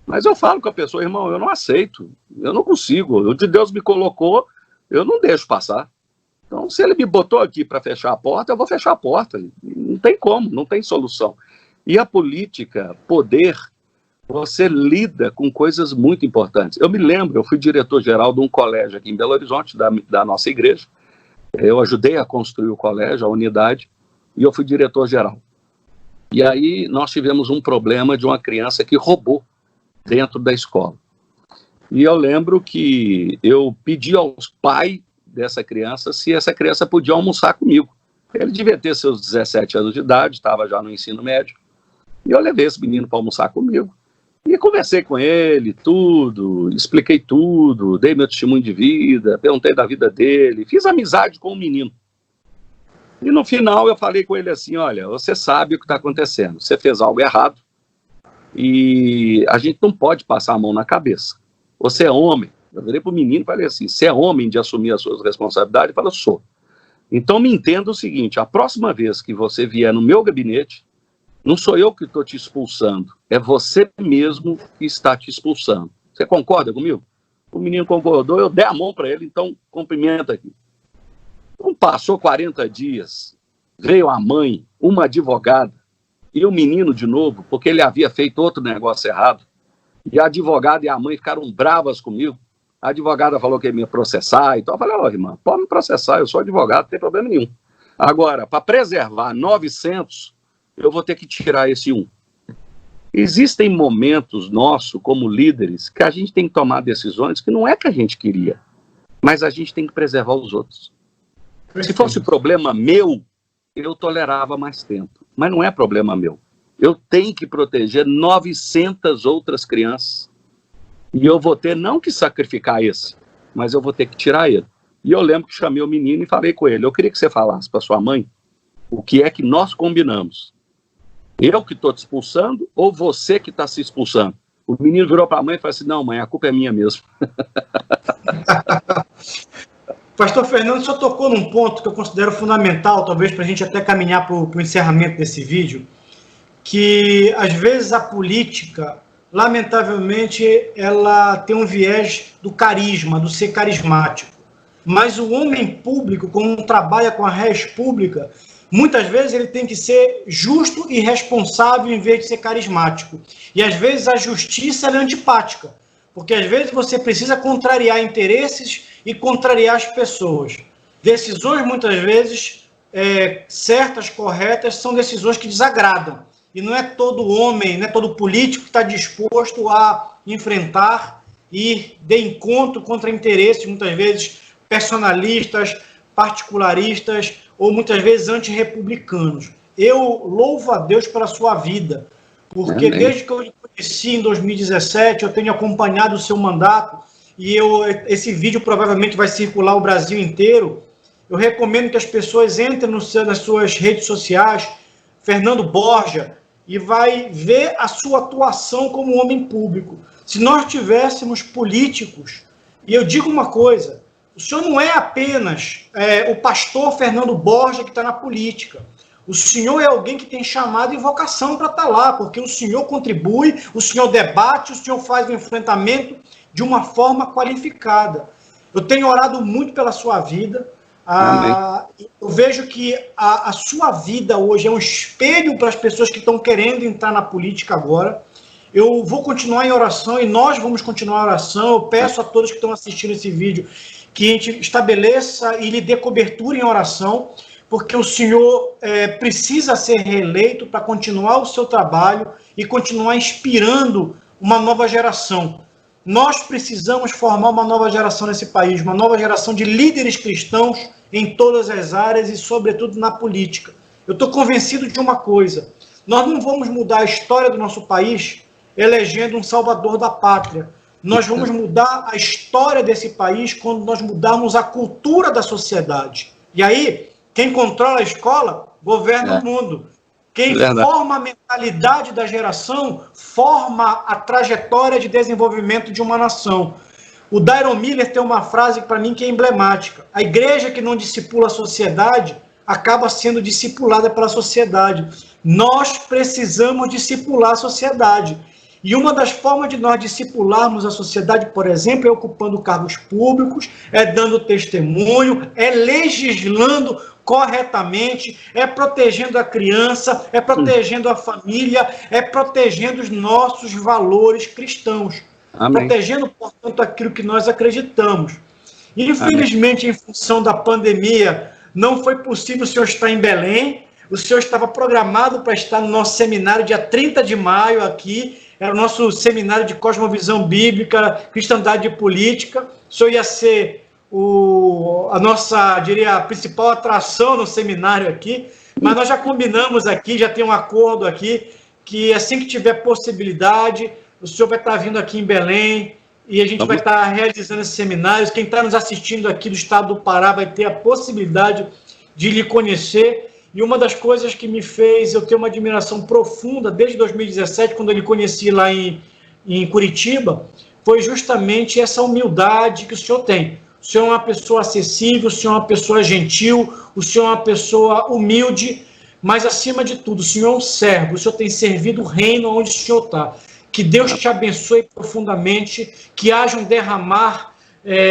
Mas eu falo com a pessoa, irmão, eu não aceito, eu não consigo. Onde Deus me colocou, eu não deixo passar. Então, se ele me botou aqui para fechar a porta, eu vou fechar a porta. Não tem como, não tem solução. E a política, poder, você lida com coisas muito importantes. Eu me lembro, eu fui diretor-geral de um colégio aqui em Belo Horizonte, da nossa igreja. Eu ajudei a construir o colégio, a unidade, e eu fui diretor-geral. E aí nós tivemos um problema de uma criança que roubou dentro da escola. E eu lembro que eu pedi aos pais dessa criança se essa criança podia almoçar comigo. Ele devia ter seus 17 anos de idade, estava já no ensino médio. E eu levei esse menino para almoçar comigo. E conversei com ele, tudo, expliquei tudo, dei meu testemunho de vida, perguntei da vida dele, fiz amizade com o menino. E no final eu falei com ele assim, olha, você sabe o que está acontecendo, você fez algo errado e a gente não pode passar a mão na cabeça. Você é homem. Eu virei para o menino e falei assim, você é homem de assumir as suas responsabilidades? Ele falou, sou. Então me entenda o seguinte, a próxima vez que você vier no meu gabinete, não sou eu que estou te expulsando, é você mesmo que está te expulsando. Você concorda comigo? O menino concordou, eu dei a mão para ele, então cumprimenta aqui. Não passou 40 dias, veio a mãe, uma advogada, e o menino de novo, porque ele havia feito outro negócio errado, e a advogada e a mãe ficaram bravas comigo. A advogada falou que ia me processar, então eu falei, ó, irmã, pode me processar, eu sou advogado, não tem problema nenhum. Agora, para preservar 900, eu vou ter que tirar esse 1. Existem momentos nossos, como líderes, que a gente tem que tomar decisões que não é que a gente queria, mas a gente tem que preservar os outros. Se fosse problema meu, eu tolerava mais tempo. Mas não é problema meu. Eu tenho que proteger 900 outras crianças. E eu vou ter não que sacrificar esse, mas eu vou ter que tirar ele. E eu lembro que chamei o menino e falei com ele, eu queria que você falasse para sua mãe o que é que nós combinamos. Eu que estou te expulsando ou você que está se expulsando? O menino virou para a mãe e falou assim, não, mãe, a culpa é minha mesmo. Pastor Fernando, o senhor tocou num ponto que eu considero fundamental, talvez para a gente até caminhar para o encerramento desse vídeo, que às vezes a política, lamentavelmente, ela tem um viés do carisma, do ser carismático. Mas o homem público, como trabalha com a res pública, muitas vezes ele tem que ser justo e responsável em vez de ser carismático. E às vezes a justiça é antipática, porque às vezes você precisa contrariar interesses e contrariar as pessoas. Decisões, muitas vezes, certas, corretas, são decisões que desagradam. E não é todo homem, não é todo político que está disposto a enfrentar e de encontro contra interesses, muitas vezes, personalistas, particularistas, ou muitas vezes antirrepublicanos. Eu louvo a Deus pela sua vida, porque Amém. Desde que eu conheci em 2017, eu tenho acompanhado o seu mandato, e esse vídeo provavelmente vai circular o Brasil inteiro, Eu recomendo que as pessoas entrem nas suas redes sociais, Fernando Borja, e vai ver a sua atuação como homem público. Se nós tivéssemos políticos, e eu digo uma coisa, o senhor não é apenas o pastor Fernando Borja que está na política. O senhor é alguém que tem chamado e vocação para estar lá, porque o senhor contribui, o senhor debate, o senhor faz o enfrentamento de uma forma qualificada. Eu tenho orado muito pela sua vida. Eu vejo que a sua vida hoje é um espelho para as pessoas que estão querendo entrar na política agora. Eu vou continuar em oração e nós vamos continuar em oração. Eu peço a todos que estão assistindo esse vídeo que a gente estabeleça e lhe dê cobertura em oração, porque o senhor precisa ser reeleito para continuar o seu trabalho e continuar inspirando uma nova geração. Nós precisamos formar uma nova geração nesse país, uma nova geração de líderes cristãos em todas as áreas e, sobretudo, na política. Eu estou convencido de uma coisa: nós não vamos mudar a história do nosso país elegendo um salvador da pátria. Nós vamos mudar a história desse país quando nós mudarmos a cultura da sociedade. E aí, quem controla a escola, governa o mundo. Quem forma a mentalidade da geração, forma a trajetória de desenvolvimento de uma nação. O Dairon Miller tem uma frase para mim que é emblemática: a igreja que não discipula a sociedade acaba sendo discipulada pela sociedade. Nós precisamos discipular a sociedade. E uma das formas de nós discipularmos a sociedade, por exemplo, é ocupando cargos públicos, é dando testemunho, é legislando corretamente, é protegendo a criança, é protegendo a família, é protegendo os nossos valores cristãos. Amém. Protegendo, portanto, aquilo que nós acreditamos. Infelizmente, amém, em função da pandemia, não foi possível o senhor estar em Belém. O senhor estava programado para estar no nosso seminário dia 30 de maio aqui. Era o nosso seminário de cosmovisão bíblica, cristandade e política. O senhor ia ser a nossa, diria, a principal atração no seminário aqui, mas nós já combinamos aqui, já tem um acordo aqui, que assim que tiver possibilidade, o senhor vai estar vindo aqui em Belém e a gente vai estar realizando esses seminários. Quem está nos assistindo aqui do estado do Pará vai ter a possibilidade de lhe conhecer. E uma das coisas que me fez eu ter uma admiração profunda desde 2017, quando eu lhe conheci lá em Curitiba, foi justamente essa humildade que o senhor tem. O senhor é uma pessoa acessível, o senhor é uma pessoa gentil, o senhor é uma pessoa humilde, mas, acima de tudo, o senhor é um servo, o senhor tem servido o reino onde o senhor está. Que Deus te abençoe profundamente, que haja um derramar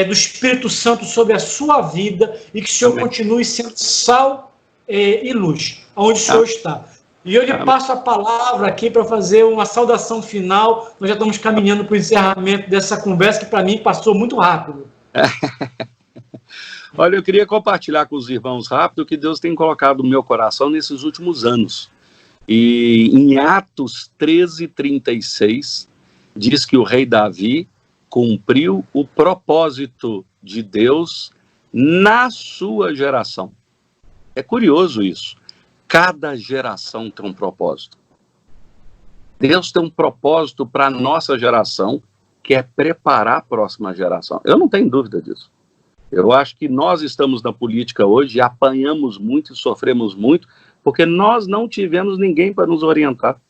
do Espírito Santo sobre a sua vida e que o senhor continue sendo sal e luz, onde o senhor está. E eu lhe passo a palavra aqui para fazer uma saudação final. Nós já estamos caminhando para o encerramento dessa conversa, que para mim passou muito rápido. Olha, eu queria compartilhar com os irmãos rápido o que Deus tem colocado no meu coração nesses últimos anos. E em Atos 13:36, diz que o rei Davi cumpriu o propósito de Deus na sua geração. É curioso isso. Cada geração tem um propósito. Deus tem um propósito para a nossa geração, que é preparar a próxima geração. Eu não tenho dúvida disso. Eu acho que nós estamos na política hoje e apanhamos muito e sofremos muito, porque nós não tivemos ninguém para nos orientar.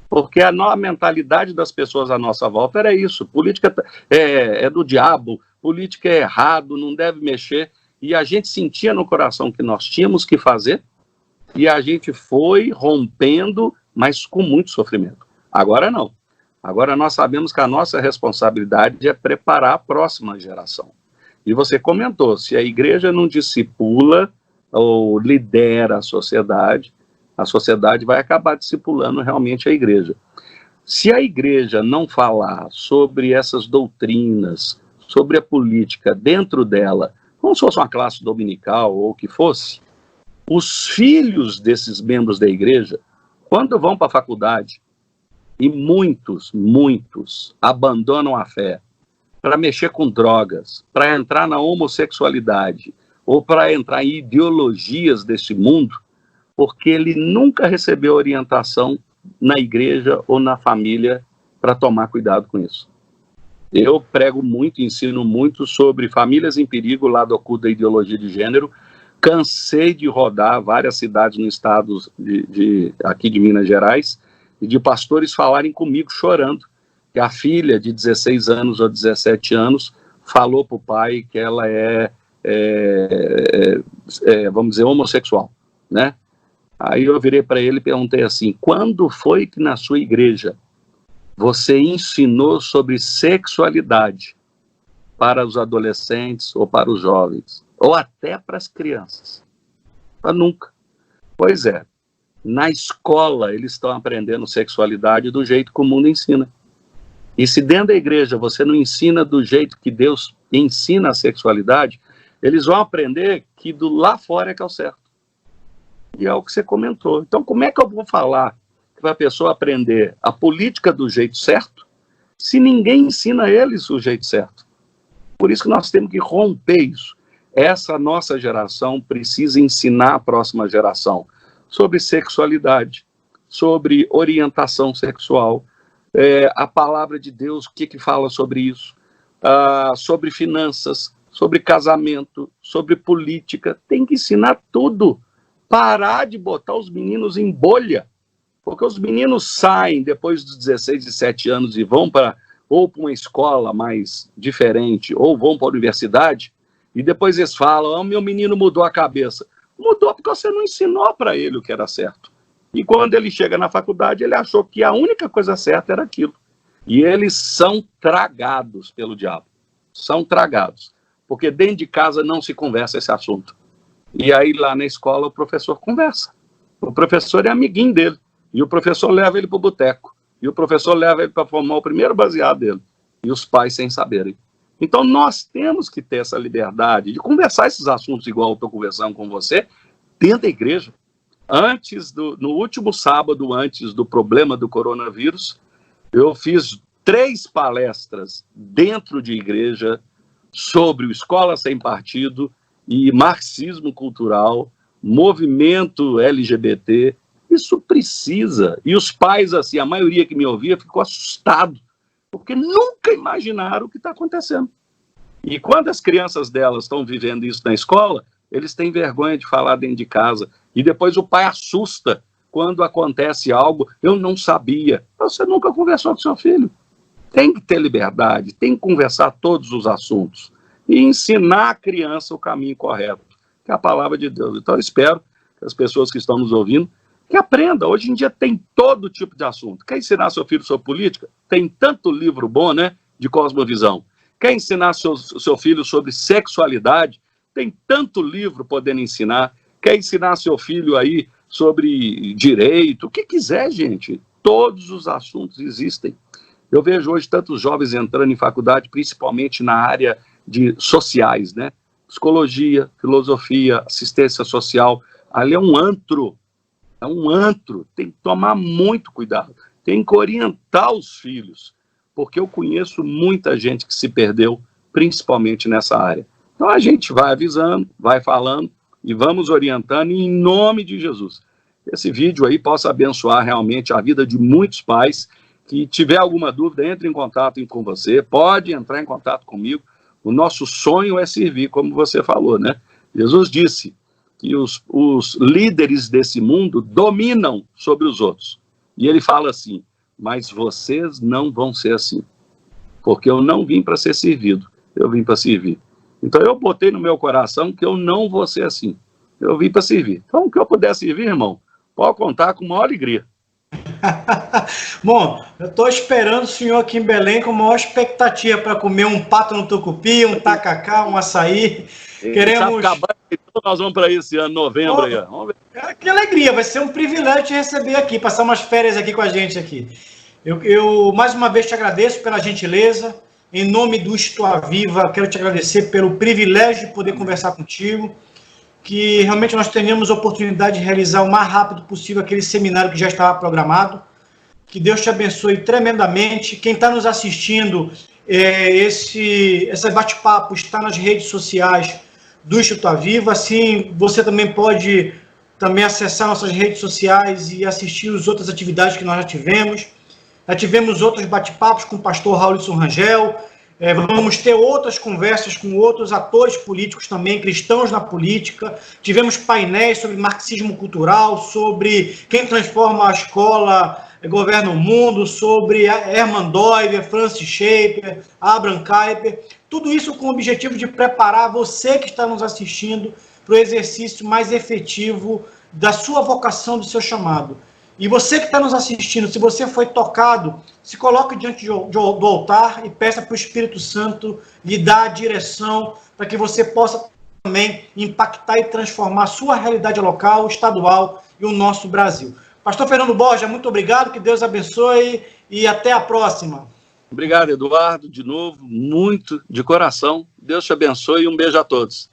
Porque a mentalidade das pessoas à nossa volta era isso. Política é do diabo, política é errado, não deve mexer. E a gente sentia no coração que nós tínhamos que fazer, e a gente foi rompendo, mas com muito sofrimento. Agora não. Agora nós sabemos que a nossa responsabilidade é preparar a próxima geração. E você comentou, se a igreja não discipula ou lidera a sociedade vai acabar discipulando realmente a igreja. Se a igreja não falar sobre essas doutrinas, sobre a política dentro dela, como se fosse uma classe dominical ou o que fosse, os filhos desses membros da igreja, quando vão para a faculdade, e muitos abandonam a fé para mexer com drogas, para entrar na homossexualidade, ou para entrar em ideologias desse mundo, porque ele nunca recebeu orientação na igreja ou na família para tomar cuidado com isso. Eu prego muito, ensino muito sobre famílias em perigo, lado oculto da ideologia de gênero. Cansei de rodar várias cidades no estado aqui de Minas Gerais e de pastores falarem comigo chorando que a filha de 16 anos ou 17 anos falou para o pai que ela vamos dizer, homossexual, né? Aí eu virei para ele e perguntei assim: quando foi que na sua igreja você ensinou sobre sexualidade para os adolescentes ou para os jovens, ou até para as crianças? Nunca. Pois é, na escola eles estão aprendendo sexualidade do jeito que o mundo ensina. E se dentro da igreja você não ensina do jeito que Deus ensina a sexualidade, eles vão aprender que do lá fora é que é o certo. E é o que você comentou. Então, como é que eu vou falar para a pessoa aprender a política do jeito certo, se ninguém ensina a eles o jeito certo? Por isso que nós temos que romper isso. Essa nossa geração precisa ensinar a próxima geração sobre sexualidade, sobre orientação sexual, a palavra de Deus, o que fala sobre isso, sobre finanças, sobre casamento, sobre política. Tem que ensinar tudo. Parar de botar os meninos em bolha. Porque os meninos saem depois dos 16, 17 anos e vão ou para uma escola mais diferente, ou vão para a universidade, e depois eles falam: meu menino mudou a cabeça. Mudou porque você não ensinou para ele o que era certo. E quando ele chega na faculdade, ele achou que a única coisa certa era aquilo. E eles são tragados pelo diabo. São tragados. Porque dentro de casa não se conversa esse assunto. E aí lá na escola o professor conversa. O professor é amiguinho dele. E o professor leva ele para o boteco. E o professor leva ele para formar o primeiro baseado dele. E os pais sem saberem. Então nós temos que ter essa liberdade de conversar esses assuntos igual eu estou conversando com você, dentro da igreja. No último sábado, antes do problema do coronavírus, eu fiz 3 palestras dentro de igreja sobre o Escola Sem Partido e marxismo cultural, movimento LGBT. Isso precisa. E os pais, assim, a maioria que me ouvia ficou assustado, porque nunca imaginaram o que está acontecendo. E quando as crianças delas estão vivendo isso na escola, eles têm vergonha de falar dentro de casa. E depois o pai assusta quando acontece algo: eu não sabia. Você nunca conversou com seu filho. Tem que ter liberdade, tem que conversar todos os assuntos e ensinar a criança o caminho correto, que é a palavra de Deus. Então eu espero que as pessoas que estão nos ouvindo que aprendam. Hoje em dia tem todo tipo de assunto. Quer ensinar seu filho sobre política? Tem tanto livro bom, né, de cosmovisão. Quer ensinar seu filho sobre sexualidade? Tem tanto livro podendo ensinar. Quer ensinar seu filho aí sobre direito? O que quiser, gente. Todos os assuntos existem. Eu vejo hoje tantos jovens entrando em faculdade, principalmente na área de sociais, né? Psicologia, filosofia, assistência social. Ali é um antro. É um antro. Tem que tomar muito cuidado. Tem que orientar os filhos. Porque eu conheço muita gente que se perdeu, principalmente nessa área. Então a gente vai avisando, vai falando e vamos orientando em nome de Jesus. Esse vídeo aí possa abençoar realmente a vida de muitos pais. Que tiver alguma dúvida, entre em contato com você, pode entrar em contato comigo. O nosso sonho é servir, como você falou, né? Jesus disse que os líderes desse mundo dominam sobre os outros. E ele fala assim: mas vocês não vão ser assim, porque eu não vim para ser servido, eu vim para servir. Então eu botei no meu coração que eu não vou ser assim, eu vim para servir. Então o que eu puder servir, irmão, pode contar com maior alegria. Bom, eu estou esperando o senhor aqui em Belém com maior expectativa para comer um pato no tucupi, um tacacá, um açaí. Queremos... Então nós vamos para esse ano, novembro. Aí. Vamos ver. Que alegria, vai ser um privilégio te receber aqui, passar umas férias aqui com a gente aqui. Eu mais uma vez te agradeço pela gentileza. Em nome do História Viva, quero te agradecer pelo privilégio de poder conversar contigo. Que realmente nós tenhamos a oportunidade de realizar o mais rápido possível aquele seminário que já estava programado. Que Deus te abençoe tremendamente. Quem está nos assistindo, esse bate-papo está nas redes sociais do História Viva. Assim, você também pode acessar nossas redes sociais e assistir as outras atividades que nós já tivemos. Já tivemos outros bate-papos com o pastor Raulison Rangel, Vamos ter outras conversas com outros atores políticos também, cristãos na política. Tivemos painéis sobre marxismo cultural, sobre quem transforma a escola governa o mundo, sobre Hermann Doiver, Francis Schaeffer, Abraham Kuyper. Tudo isso com o objetivo de preparar você que está nos assistindo para o exercício mais efetivo da sua vocação, do seu chamado. E você que está nos assistindo, se você foi tocado, se coloque diante do altar e peça para o Espírito Santo lhe dar a direção para que você possa também impactar e transformar a sua realidade local, estadual e o nosso Brasil. Pastor Fernando Borja, muito obrigado, que Deus abençoe e até a próxima. Obrigado, Eduardo, de novo, muito de coração. Deus te abençoe e um beijo a todos.